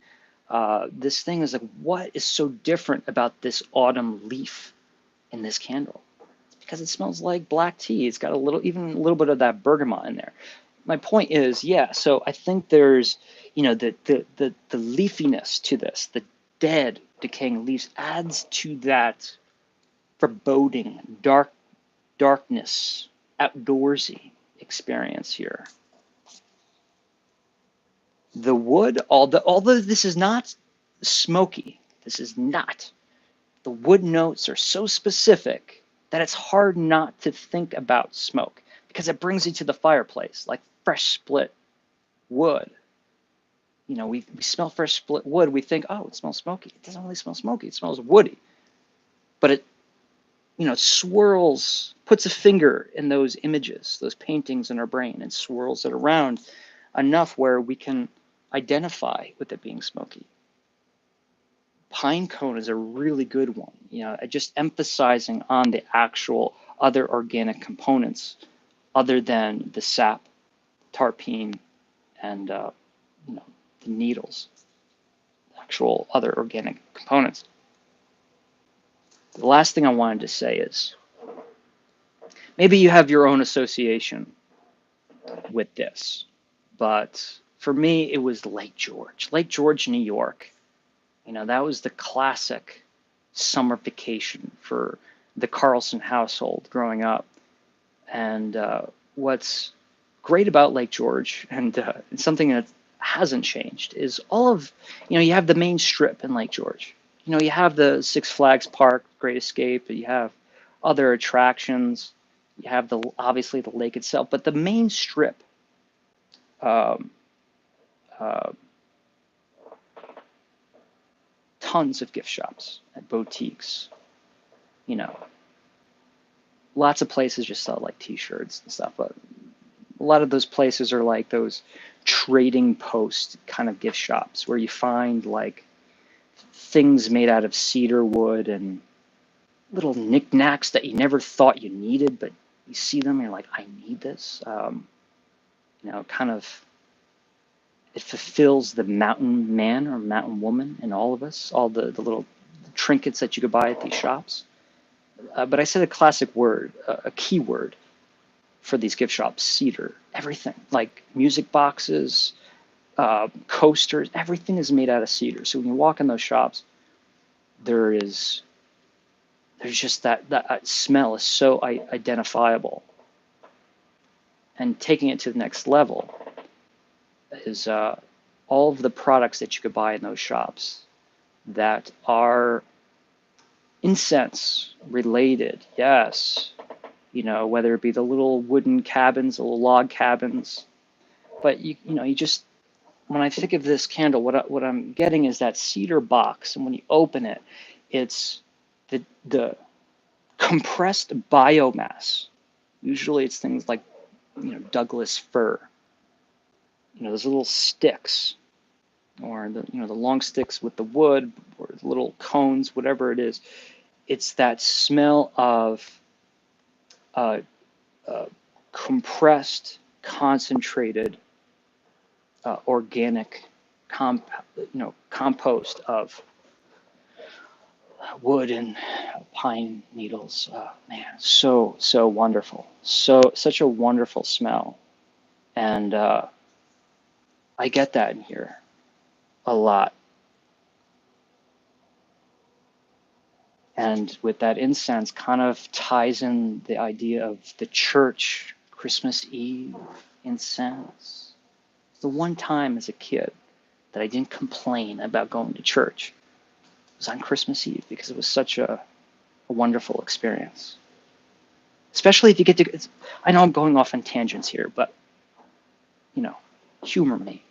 This thing is like, what is so different about this autumn leaf in this candle? It's because it smells like black tea. It's got even a little bit of that bergamot in there. My point is, yeah, so I think there's, the leafiness to this, the dead decaying leaves adds to that foreboding, darkness, outdoorsy experience here. The wood, although this is not smoky, the wood notes are so specific that it's hard not to think about smoke because it brings you to the fireplace, like fresh split wood. We smell fresh split wood, we think, oh, it smells smoky. It doesn't really smell smoky, it smells woody. But swirls, puts a finger in those images, those paintings in our brain, and swirls it around enough where we can identify with it being smoky. Pine cone is a really good one, just emphasizing on the actual other organic components other than the sap, tarpine, and the needles, actual other organic components. The last thing I wanted to say is maybe you have your own association with this, but for me, it was Lake George, New York. That was the classic summer vacation for the Carlson household growing up. And what's great about Lake George, and something that hasn't changed, is all of, you have the main strip in Lake George. You have the Six Flags Park, Great Escape, you have other attractions, you have obviously the lake itself, but the main strip, um, uh, tons of gift shops and boutiques, lots of places just sell like t-shirts and stuff, but a lot of those places are like those trading post kind of gift shops where you find like things made out of cedar wood and little knickknacks that you never thought you needed, but you see them and you're like, I need this. Kind of, it fulfills the mountain man or mountain woman in all of us, all the little trinkets that you could buy at these shops. But I said a classic word, a key word for these gift shops: cedar. Everything, like music boxes, coasters, everything is made out of cedar. So when you walk in those shops, there's just that smell is so identifiable. And taking it to the next level is all of the products that you could buy in those shops that are incense related. Yes, whether it be the little wooden cabins, the little log cabins, but you just, when I think of this candle, what I'm getting is that cedar box, and when you open it, it's the compressed biomass. Usually, it's things like Douglas fir, those little sticks, or the long sticks with the wood, or the little cones, whatever it is. It's that smell of compressed, concentrated, organic compost of wood and pine needles. Man, so wonderful. Such a wonderful smell, and I get that in here a lot. And with that incense, kind of ties in the idea of the church Christmas Eve incense. The one time as a kid that I didn't complain about going to church was on Christmas Eve, because it was such a wonderful experience. Especially if you get to, I know I'm going off on tangents here, but humor me.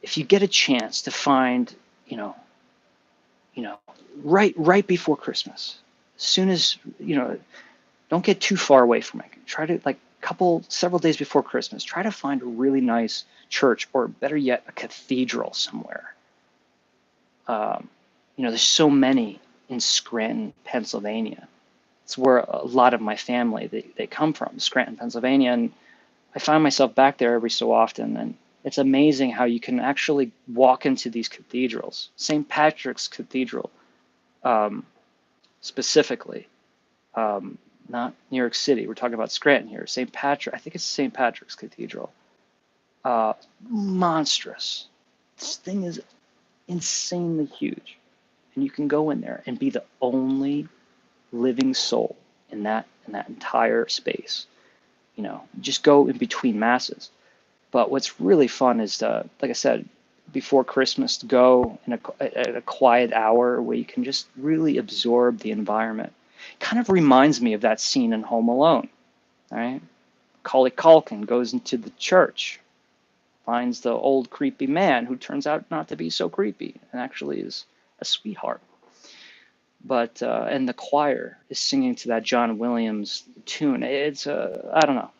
If you get a chance to find, right before Christmas, as soon as, don't get too far away from it. Try to, like, several days before Christmas, try to find a really nice church, or better yet, a cathedral somewhere. There's so many in Scranton, Pennsylvania. It's where a lot of my family, they come from, Scranton, Pennsylvania, and I find myself back there every so often, and it's amazing how you can actually walk into these cathedrals. St. Patrick's Cathedral, specifically, not New York City. We're talking about Scranton here. St. Patrick, I think it's St. Patrick's Cathedral. Monstrous. This thing is insanely huge, and you can go in there and be the only living soul in that entire space. Just go in between masses. But what's really fun is to, like I said, before Christmas, to go at a quiet hour where you can just really absorb the environment. Kind of reminds me of that scene in Home Alone, right? Macaulay Culkin goes into the church, finds the old creepy man who turns out not to be so creepy and actually is a sweetheart. but and the choir is singing to that John Williams tune. It's I don't know.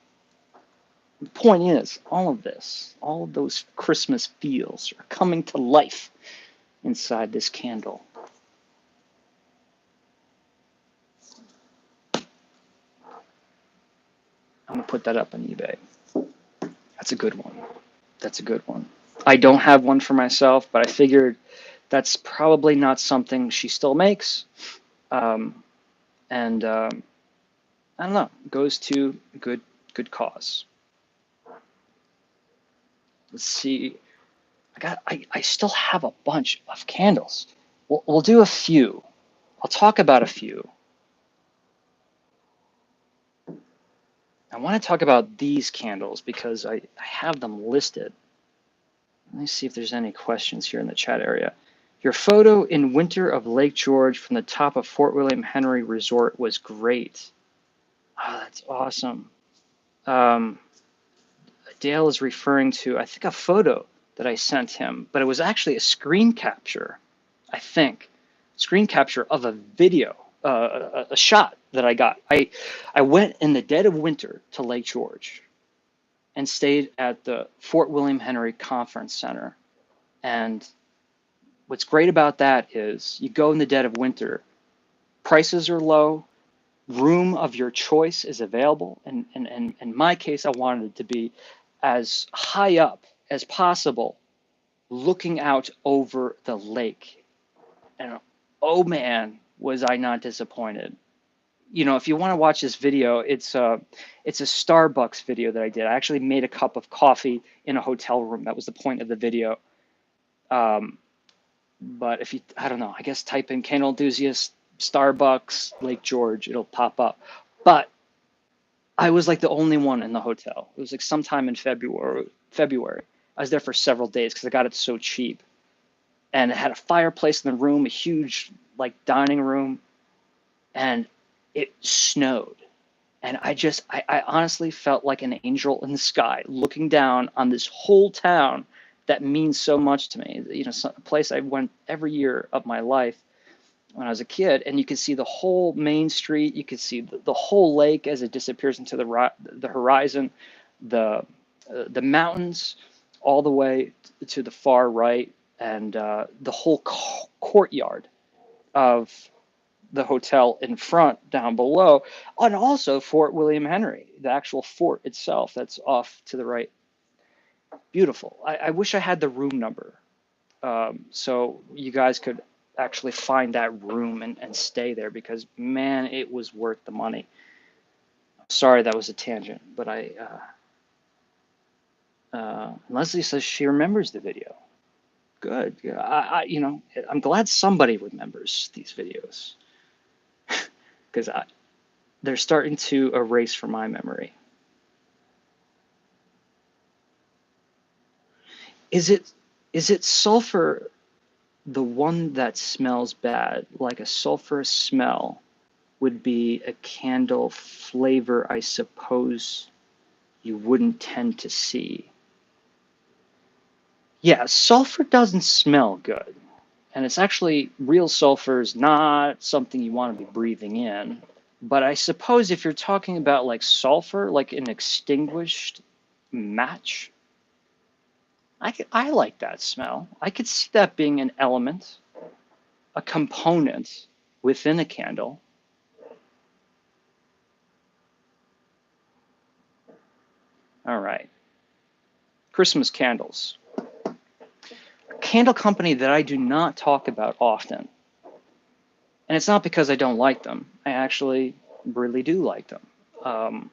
The point is, all of this, all of those Christmas feels are coming to life inside this candle. I'm gonna put that up on eBay. That's a good one. That's a good one. I don't have one for myself, but I figured that's probably not something she still makes. Um, and I don't know, goes to good cause. Let's see. I still have a bunch of candles. We'll do a few. I'll talk about a few. I want to talk about these candles because I have them listed. Let me see if there's any questions here in the chat area. Your photo in winter of Lake George from the top of Fort William Henry Resort was great. Oh, that's awesome. Dale is referring to, I think, a photo that I sent him, but it was actually a screen capture, I think. Screen capture of a video, a shot that I got. I went in the dead of winter to Lake George and stayed at the Fort William Henry Conference Center. And what's great about that is you go in the dead of winter, prices are low, room of your choice is available. And in my case, I wanted it to be as high up as possible, looking out over the lake. And oh man, was I not disappointed. You know, if you want to watch this video, it's a Starbucks video that I did. I actually made a cup of coffee in a hotel room. That was the point of the video. But if you, I don't know, I guess type in Candle Enthusiast, Starbucks, Lake George, it'll pop up. But I was like the only one in the hotel. It was like sometime in February. I was there for several days because I got it so cheap. And it had a fireplace in the room, a huge like dining room, and it snowed. And I honestly felt like an angel in the sky looking down on this whole town that means so much to me. You know, a place I went every year of my life when I was a kid, and you could see the whole main street. You could see the whole lake as it disappears into the horizon, the mountains all the way to the far right, and the whole courtyard of the hotel in front down below, and also Fort William Henry, the actual fort itself that's off to the right. Beautiful. I wish I had the room number, so you guys could actually find that room and stay there, because man, it was worth the money. Sorry, that was a tangent, but Leslie says she remembers the video. Good. You know, I'm glad somebody remembers these videos, because they're starting to erase from my memory. Is it sulfur, the one that smells bad, like a sulfurous smell, would be a candle flavor I suppose you wouldn't tend to see? Yeah, sulfur doesn't smell good. And it's actually, real sulfur is not something you want to be breathing in. But I suppose if you're talking about like sulfur, like an extinguished match, I like that smell. I could see that being an element, a component within a candle. All right. Christmas candles. A candle company that I do not talk about often. And it's not because I don't like them. I actually really do like them.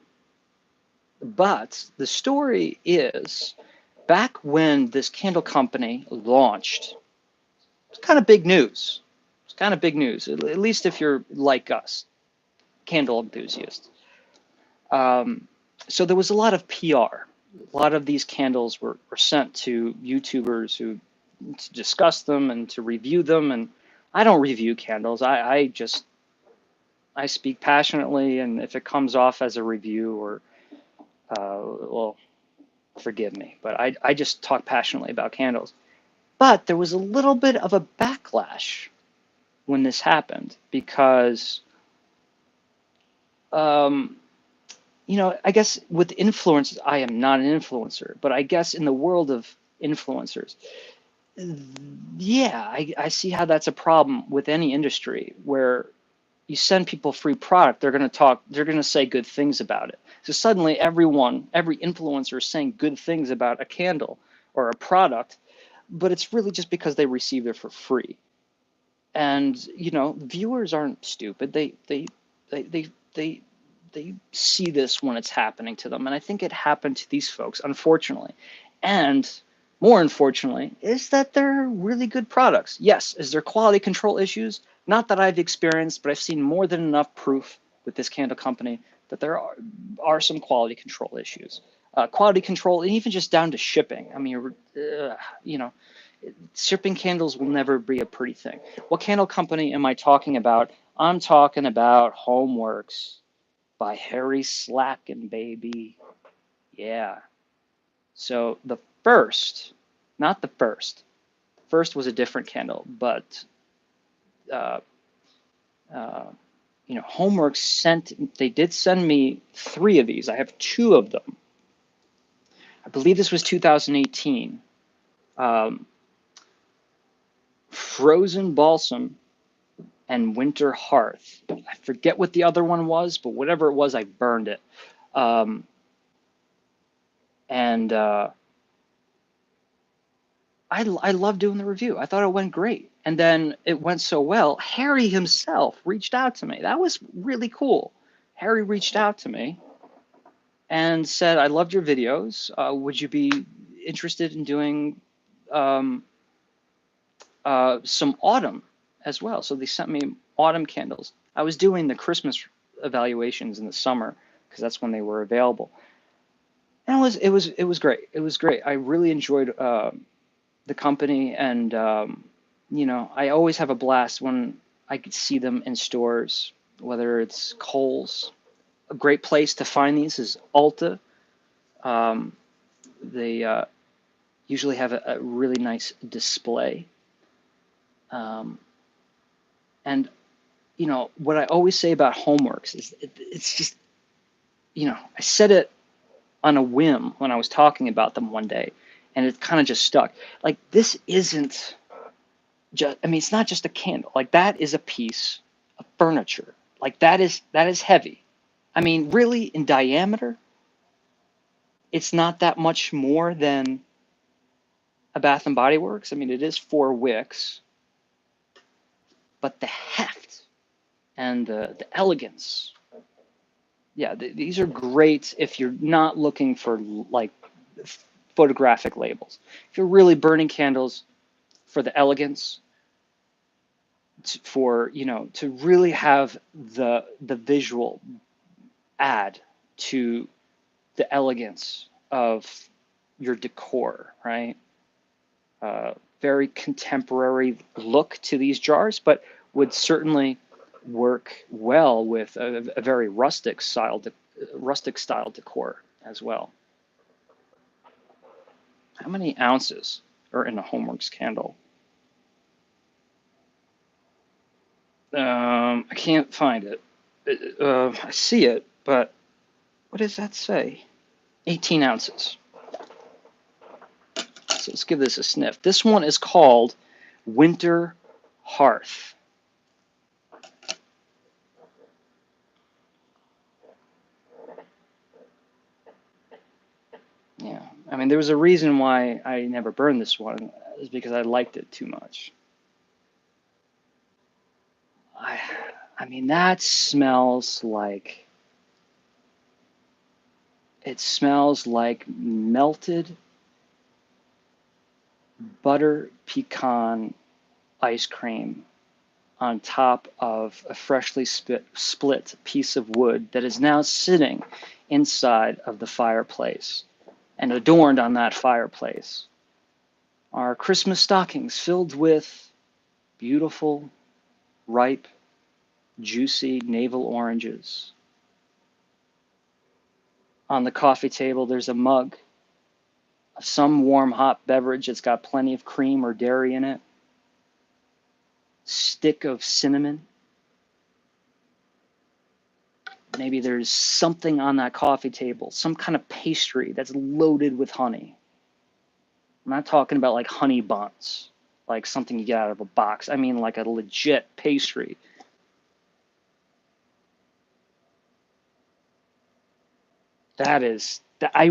But the story is, back when this candle company launched, it's kind of big news. It's kind of big news, at least if you're like us, candle enthusiasts. So there was a lot of PR. A lot of these candles were sent to YouTubers who to discuss them and to review them. And I don't review candles. I speak passionately, and if it comes off as a review, or well, forgive me, but I just talk passionately about candles. But there was a little bit of a backlash when this happened because, um, I guess with influencers, I am not an influencer, but I guess in the world of influencers, yeah, I see how that's a problem with any industry where you send people free product, they're going to say good things about it. So suddenly every influencer is saying good things about a candle or a product, but it's really just because they received it for free. And viewers aren't stupid. They they they they see this when it's happening to them, and I think it happened to these folks, unfortunately. And more unfortunately is that they're really good products. Yes, is there quality control issues? Not that I've experienced, but I've seen more than enough proof with this candle company that there are some quality control issues. Quality control, and even just down to shipping. I mean, you know, shipping candles will never be a pretty thing. What candle company am I talking about? I'm talking about Homeworx by Harry Slacken, baby. Yeah. So the first, not the first, first was a different candle, but uh, uh, Homeworx they did send me 3 of these. I have 2 of them. I believe this was 2018. Um, Frozen Balsam and Winter Hearth. I forget what the other one was, but whatever it was, I burned it. Um, and I love doing the review. I thought it went great. And then it went so well, Harry himself reached out to me. That was really cool. Harry reached out to me and said, I loved your videos. Would you be interested in doing um, some autumn as well? So they sent me autumn candles. I was doing the Christmas evaluations in the summer because that's when they were available. And it was great. It was great. I really enjoyed the company, and I always have a blast when I could see them in stores, whether it's Kohl's. A great place to find these is Ulta. Um, they usually have a really nice display. Um, and what I always say about Homeworx is it's just I said it on a whim when I was talking about them one day, and it kind of just stuck. Like, this isn't just, I mean, it's not just a candle. Like, that is a piece of furniture. Like, that is heavy. I mean, really, in diameter, it's not that much more than a Bath and Body Works. I mean, it is 4 wicks, but the heft and the elegance, yeah, these are great if you're not looking for like photographic labels. If you're really burning candles for the elegance, for to really have the visual add to the elegance of your decor, right? Very contemporary look to these jars, but would certainly work well with a very rustic style decor as well. How many ounces are in a Homeworx candle? I can't find it. I see it, but what does that say? 18 ounces. So let's give this a sniff. This one is called Winter Hearth. Yeah, I mean, there was a reason why I never burned this one, is because I liked it too much. I, I mean, that smells like, it smells like melted butter pecan ice cream on top of a freshly split piece of wood that is now sitting inside of the fireplace. And adorned on that fireplace are Christmas stockings filled with beautiful, ripe, juicy navel oranges. On the coffee table, there's a mug of some warm, hot beverage that's got plenty of cream or dairy in it. stick of cinnamon. Maybe there's something on that coffee table, some kind of pastry that's loaded with honey. I'm not talking about like honey buns, like something you get out of a box. I mean like a legit pastry. That is that I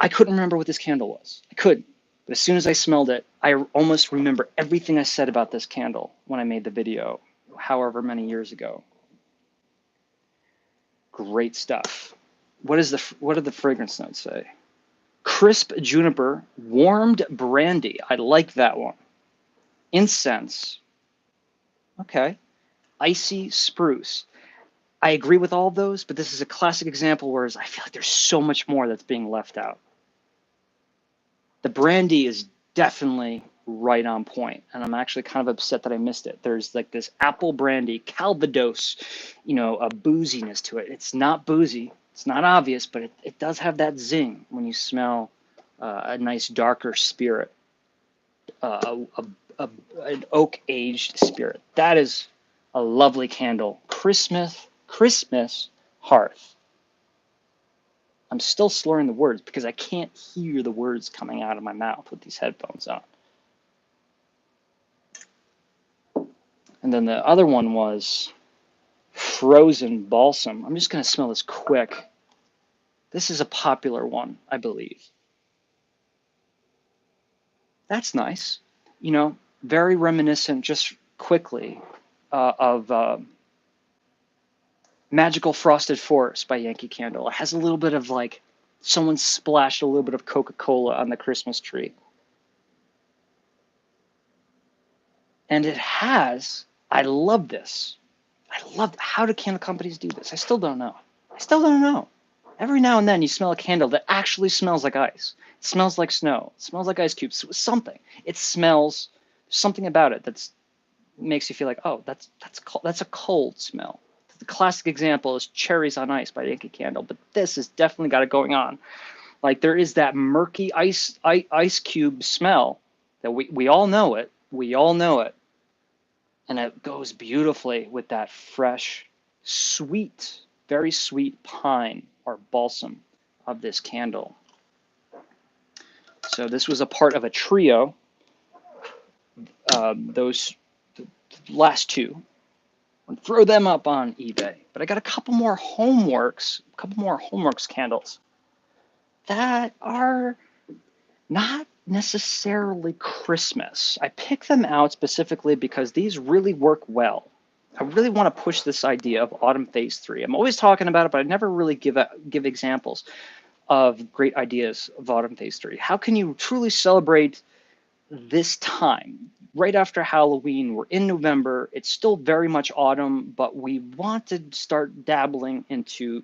couldn't remember what this candle was. I couldn't. But as soon as I smelled it, I almost remember everything I said about this candle when I made the video, however many years ago. Great stuff. What did the fragrance notes say? Crisp juniper, warmed brandy. I like that one. Incense. Okay. Icy spruce. I agree with all of those, but this is a classic example where I feel like there's so much more that's being left out. The brandy is definitely right on point, and I'm actually kind of upset that I missed it. There's like this apple brandy, Calvados, a booziness to it. It's not boozy, it's not obvious, but it does have that zing when you smell a nice darker spirit, an oak aged spirit. That is a lovely candle. Christmas Hearth. I'm still slurring the words because I can't hear the words coming out of my mouth with these headphones on. And then the other one was frozen balsam. I'm just going to smell this quick. This is a popular one, I believe. That's nice. Very reminiscent, just quickly, of Magical Frosted Forest by Yankee Candle. It has a little bit of like someone splashed a little bit of Coca-Cola on the Christmas tree. And I love this. How do candle companies do this? I still don't know. Every now and then you smell a candle that actually smells like ice. It smells like snow. It smells like ice cubes. Something. It smells something about it that makes you feel like, oh, that's a cold smell. The classic example is Cherries on Ice by Yankee Candle, but this has definitely got it going on. Like there is that murky ice cube smell that we all know it. We all know it. And it goes beautifully with that fresh, sweet, very sweet pine or balsam of this candle. So this was a part of a trio. Those last two. I'll throw them up on eBay. But I got a couple more Homeworx candles that are not necessarily Christmas. I picked them out specifically because these really work well. I really want to push this idea of Autumn Phase 3. I'm always talking about it, but I never really give examples of great ideas of Autumn Phase 3. How can you truly celebrate this time? Right after Halloween, we're in November. It's still very much autumn, but we want to start dabbling into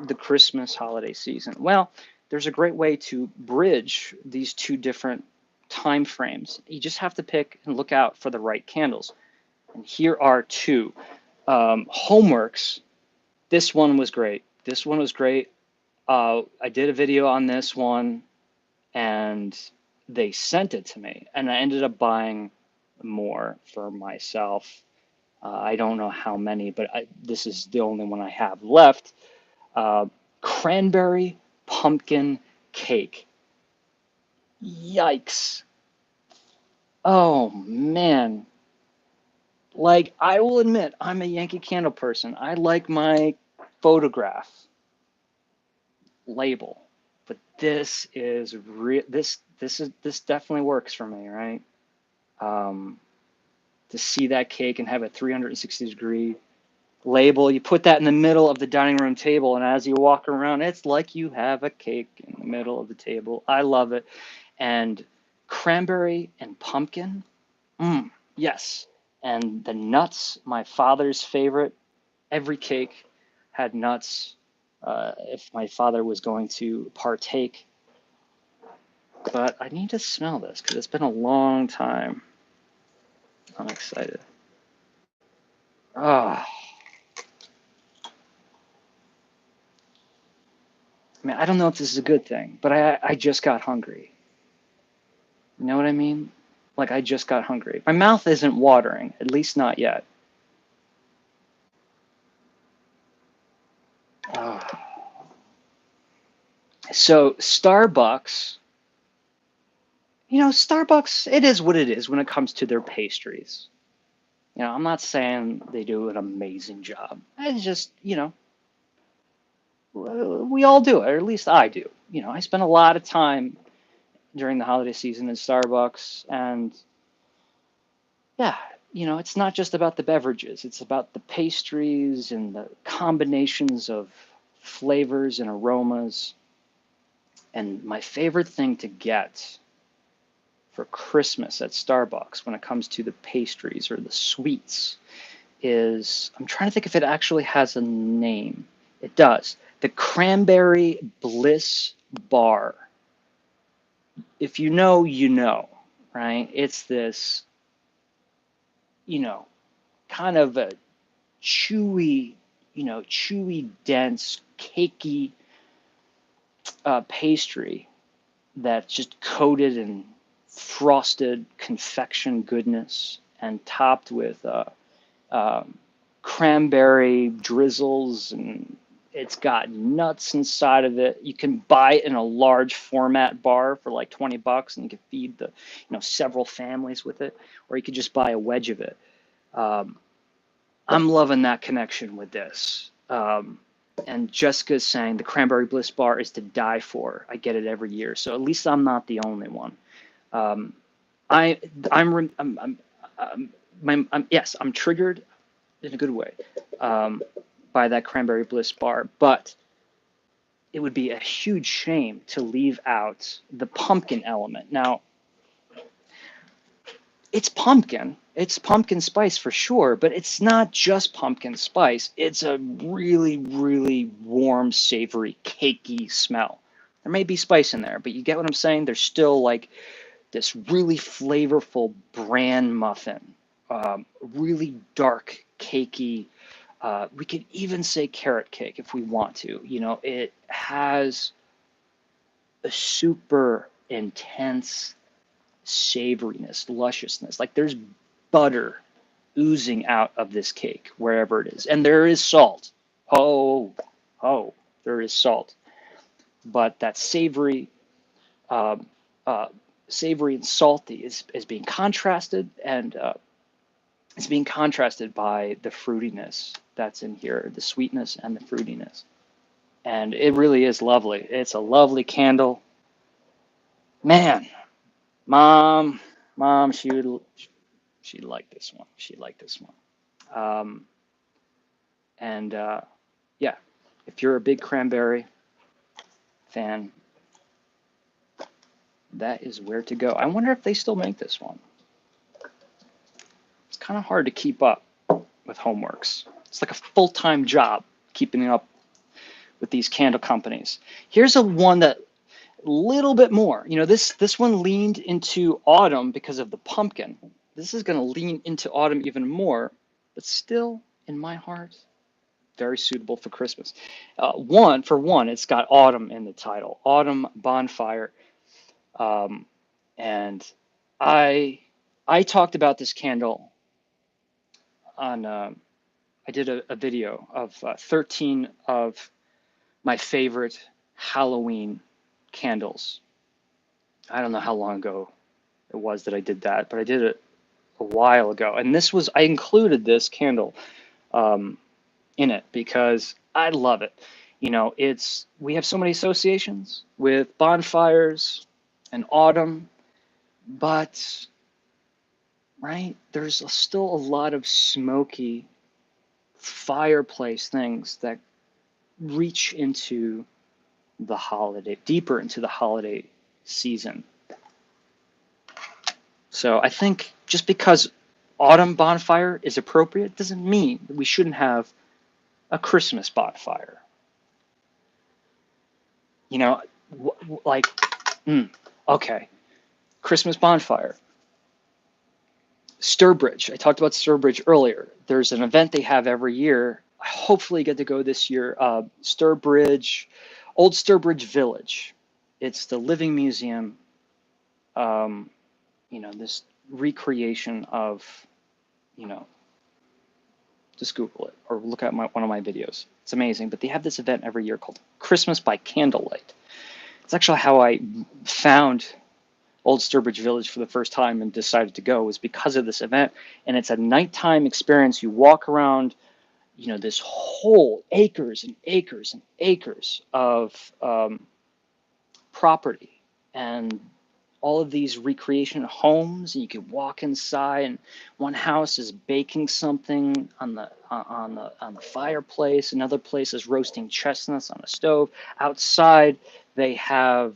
the Christmas holiday season. Well, there's a great way to bridge these two different time frames. You just have to pick and look out for the right candles. And here are two. Homeworx. This one was great. I did a video on this one, and they sent it to me, and I ended up buying more for myself. I don't know how many, but this is the only one I have left. Cranberry pumpkin cake. Yikes. Oh, man. Like, I will admit, I'm a Yankee Candle person. I like my photograph label, but this is this definitely works for me, right? To see that cake and have a 360-degree label, you put that in the middle of the dining room table, and as you walk around, it's like you have a cake in the middle of the table. I love it. And cranberry and pumpkin, yes. And the nuts, my father's favorite. Every cake had nuts if my father was going to partake. But I need to smell this because it's been a long time. I'm excited. Oh. I mean, I don't know if this is a good thing, but I just got hungry. You know what I mean? like I just got hungry. My mouth isn't watering, at least not yet. Ah. So Starbucks, Starbucks, it is what it is when it comes to their pastries. I'm not saying they do an amazing job. It's just, we all do it, or at least I do. I spend a lot of time during the holiday season in Starbucks, and yeah, it's not just about the beverages, it's about the pastries and the combinations of flavors and aromas. And my favorite thing to get for Christmas at Starbucks when it comes to the pastries or the sweets is, I'm trying to think if it actually has a name. It does. The Cranberry Bliss Bar. If you know, you know, right? It's this, you know, kind of a chewy, chewy, dense, cakey pastry that's just coated in frosted confection goodness and topped with cranberry drizzles, and it's got nuts inside of it. You can buy it in a large format bar for like $20, and you can feed the several families with it, or you could just buy a wedge of it. Um, I'm loving that connection with this. And Jessica's saying the Cranberry Bliss Bar is to die for. I get it every year, so at least I'm not the only one. Um, I yes, I'm triggered in a good way by that Cranberry Bliss Bar, but it would be a huge shame to leave out the pumpkin element. Now, it's pumpkin spice for sure, but it's not just pumpkin spice. It's a really, really warm, savory, cakey smell. There may be spice in there, but you get what I'm saying? There's still like this really flavorful bran muffin, really dark, cakey. We could even say carrot cake if we want to. It has a super intense savoriness, lusciousness. Like there's butter oozing out of this cake wherever it is, and there is salt. Oh, oh, there is salt, but that uh, uh, savory and salty is being contrasted, and it's being contrasted by the fruitiness that's in here, the sweetness and the fruitiness, and it really is lovely. It's a lovely candle, man. Mom, mom, she liked this one. She liked this one. Um, and yeah, if you're a big Cranberry fan, that is where to go. I wonder if they still make this one. It's kind of hard to keep up with Homeworx. It's like a full-time job keeping up with these candle companies. Here's a one that a little bit more. This one leaned into autumn because of the pumpkin. This is going to lean into autumn even more, but still, in my heart, very suitable for Christmas. It's got autumn in the title, Autumn Bonfire. Um, and I talked about this candle on. I did a video of 13 of my favorite Halloween candles. I don't know how long ago it was that I did that, but I did it a while ago. And I included this candle um, in it because I love it. We have so many associations with bonfires and autumn, but right, there's still a lot of smoky fireplace things that reach into deeper into the holiday season. So I think just because autumn bonfire is appropriate doesn't mean that we shouldn't have a Christmas bonfire. You know, like, okay, Christmas bonfire. Sturbridge. I talked about Sturbridge earlier. There's an event they have every year. I hopefully get to go this year. Sturbridge, Old Sturbridge Village. It's the Living Museum. This recreation of, you know, just Google it or look at one of my videos. It's amazing. But they have this event every year called Christmas by Candlelight. It's actually how I found Old Sturbridge Village for the first time and decided to go, was because of this event. And it's a nighttime experience. You walk around, you know, this whole acres and acres and acres of property, and all of these recreation homes, and you can walk inside, and one house is baking something on the fireplace, another place is roasting chestnuts on a stove. Outside they have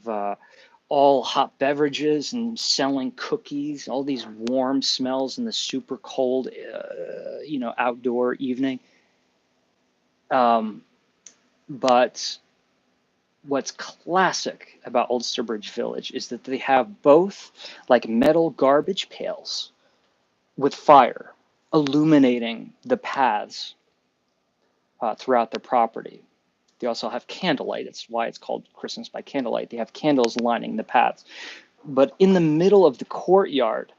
all hot beverages and selling cookies, all these warm smells in the super cold outdoor evening. But what's classic about Old Sturbridge Village is that they have both like metal garbage pails with fire illuminating the paths throughout their property. They also have candlelight. It's why it's called Christmas by Candlelight. They have candles lining the paths. But in the middle of the courtyard,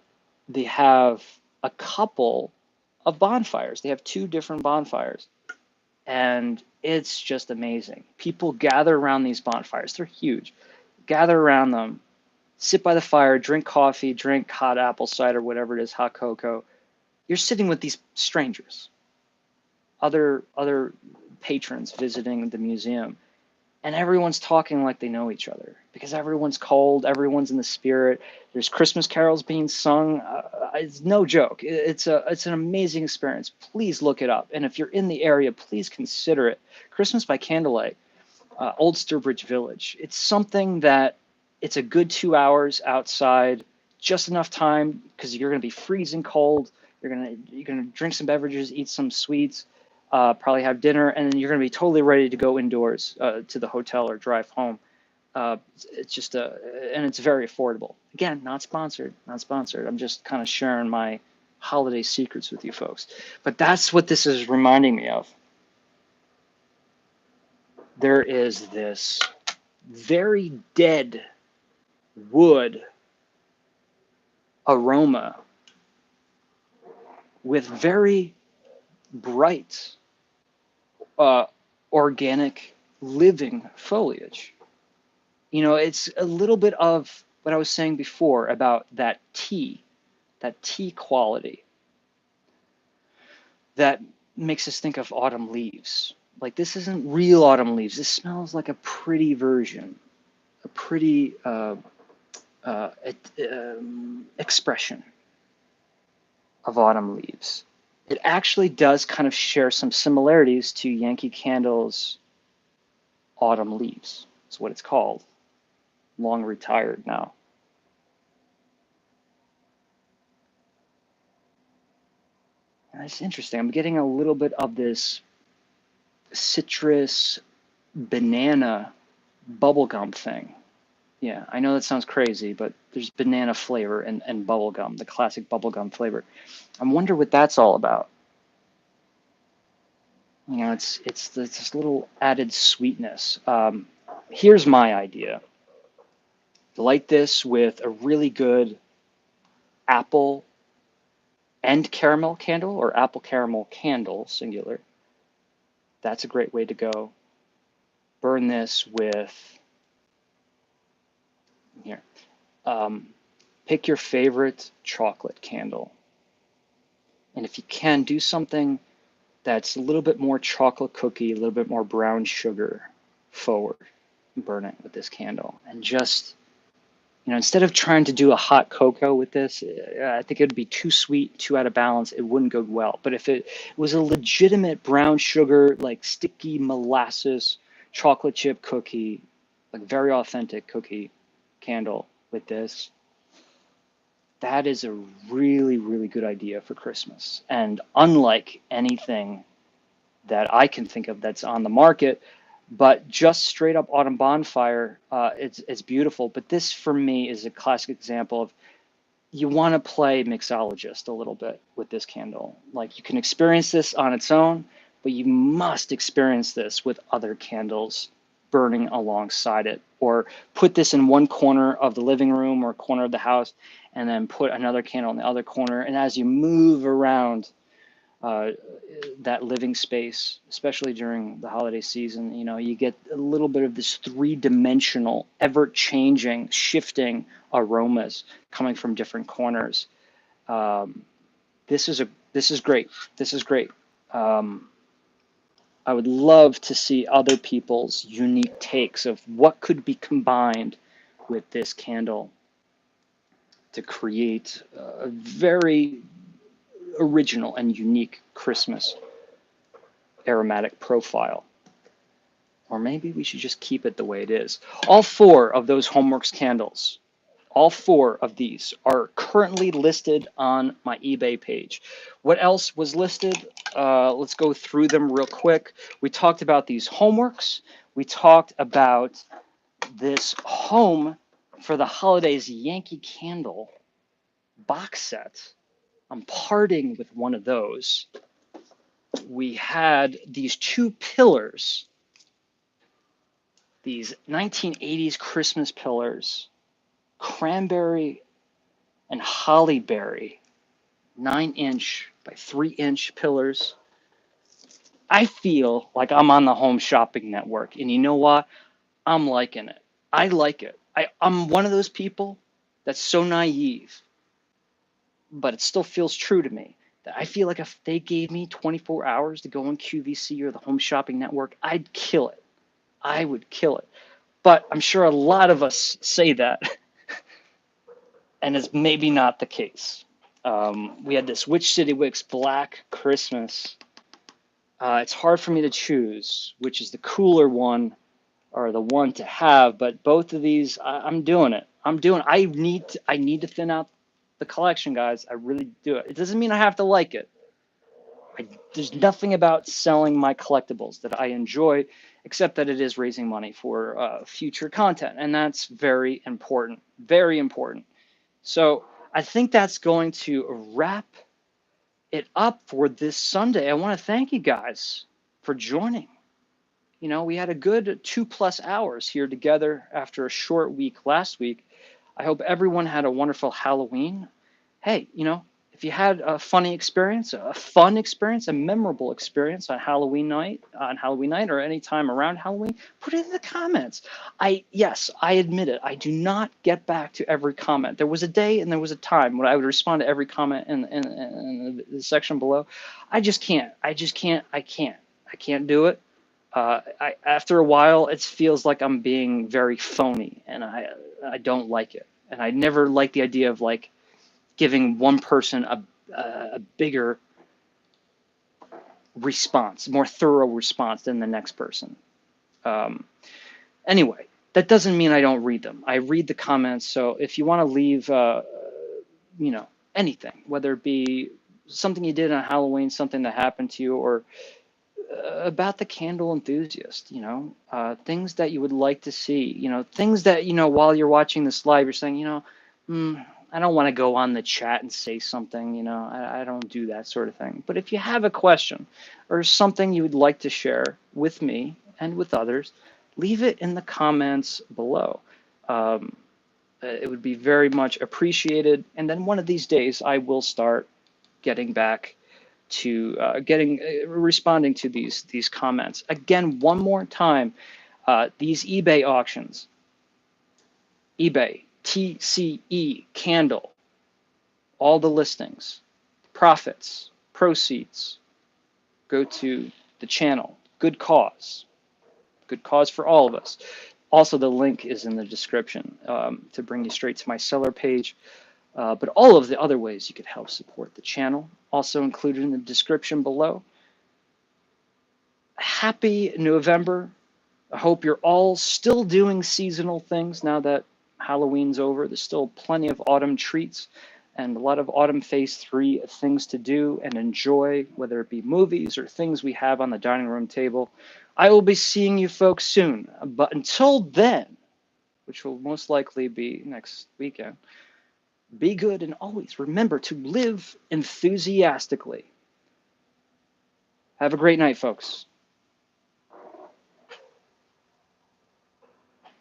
they have a couple of bonfires. They have two different bonfires. And it's just amazing. People gather around these bonfires. They're huge. Gather around them, sit by the fire, drink coffee, drink hot apple cider, whatever it is, hot cocoa. You're sitting with these strangers, other patrons visiting the museum, and everyone's talking like they know each other because everyone's cold, everyone's in the spirit. There's Christmas carols being sung. It's no joke. It's an amazing experience. Please look it up, and if you're in the area, please consider it. Christmas by Candlelight, Old Sturbridge Village. It's something that it's a good 2 hours outside, just enough time because you're going to be freezing cold. You're gonna drink some beverages, eat some sweets, probably have dinner, and then you're going to be totally ready to go indoors to the hotel or drive home. It's just and it's very affordable. Again, not sponsored, not sponsored. I'm just kind of sharing my holiday secrets with you folks. But that's what this is reminding me of. There is this very dead wood aroma with very bright organic living foliage. You know, it's a little bit of what I was saying before about that tea quality that makes us think of autumn leaves. Like, this isn't real autumn leaves. This smells like a pretty version, a pretty expression of autumn leaves. It actually does kind of share some similarities to Yankee Candle's Autumn Leaves. That's what it's called. Long retired now. And it's interesting. I'm getting a little bit of this citrus banana bubblegum thing. Yeah, I know that sounds crazy, but there's banana flavor and bubblegum, the classic bubblegum flavor. I wonder what that's all about. You know, it's this little added sweetness. Here's my idea. Light this with a really good apple and caramel candle, or apple caramel candle, singular. That's a great way to go. Burn this with, here, pick your favorite chocolate candle. And if you can, do something that's a little bit more chocolate cookie, a little bit more brown sugar forward. Burn it with this candle. And just, you know, instead of trying to do a hot cocoa with this, I think it would be too sweet, too out of balance. It wouldn't go well. But if it was a legitimate brown sugar, like sticky molasses chocolate chip cookie, like very authentic cookie candle with this, that is a really, really good idea for Christmas. And unlike anything that I can think of that's on the market, but just straight up autumn bonfire, it's beautiful. But this for me is a classic example of, you want to play mixologist a little bit with this candle. Like, you can experience this on its own, but you must experience this with other candles burning alongside it, or put this in one corner of the living room or corner of the house and then put another candle in the other corner. And as you move around that living space, especially during the holiday season, you get a little bit of this three-dimensional, ever-changing, shifting aromas coming from different corners. This is great. This is great. I would love to see other people's unique takes of what could be combined with this candle to create a very original and unique Christmas aromatic profile. Or maybe we should just keep it the way it is. All 4 of those Homeworx candles, all 4 of these are currently listed on my eBay page. What else was listed? Let's go through them real quick. We talked about these Homeworx. We talked about this Home for the Holidays Yankee Candle box set. I'm parting with one of those. We had these 2 pillars, these 1980s Christmas pillars, Cranberry and Hollyberry, 9-inch by 3-inch pillars. I feel like I'm on the Home Shopping Network, and you know what? I'm liking it. I like it. I'm one of those people that's so naive, but it still feels true to me, that I feel like if they gave me 24 hours to go on QVC or the Home Shopping Network, I'd kill it. I would kill it. But I'm sure a lot of us say that, and it's maybe not the case. We had this Witch City Wicks Black Christmas. It's hard for me to choose which is the cooler one or the one to have, but both of these, I'm doing it. I need to thin out the collection, guys. I really do it. It doesn't mean I have to like it. There's nothing about selling my collectibles that I enjoy, except that it is raising money for future content, and that's very important. Very important. So I think that's going to wrap it up for this Sunday. I want to thank you guys for joining. We had a good 2+ hours here together after a short week last week. I hope everyone had a wonderful Halloween. Hey, if you had a funny experience, a fun experience, a memorable experience on Halloween night, or any time around Halloween, put it in the comments. Yes, I admit it. I do not get back to every comment. There was a day and there was a time when I would respond to every comment in the section below. I just can't. I can't do it. After a while, it feels like I'm being very phony, and I don't like it. And I never like the idea of giving one person a bigger response, more thorough response than the next person. Anyway, that doesn't mean I don't read them. I read the comments. So if you want to leave, anything, whether it be something you did on Halloween, something that happened to you, or about the Candle Enthusiast, things that you would like to see, things that, while you're watching this live, you're saying, I don't want to go on the chat and say something, I don't do that sort of thing. But if you have a question or something you would like to share with me and with others, leave it in the comments below. It would be very much appreciated. And then one of these days, I will start getting back to responding to these comments. Again, one more time, these eBay auctions, eBay, TCE, Candle, all the listings, profits, proceeds, go to the channel. Good cause for all of us. Also, the link is in the description to bring you straight to my seller page. But all of the other ways you could help support the channel, also included in the description below. Happy November. I hope you're all still doing seasonal things now that Halloween's over. There's still plenty of autumn treats and a lot of autumn phase 3 things to do and enjoy, whether it be movies or things we have on the dining room table. I will be seeing you folks soon. But until then, which will most likely be next weekend, be good and always remember to live enthusiastically. Have a great night, folks.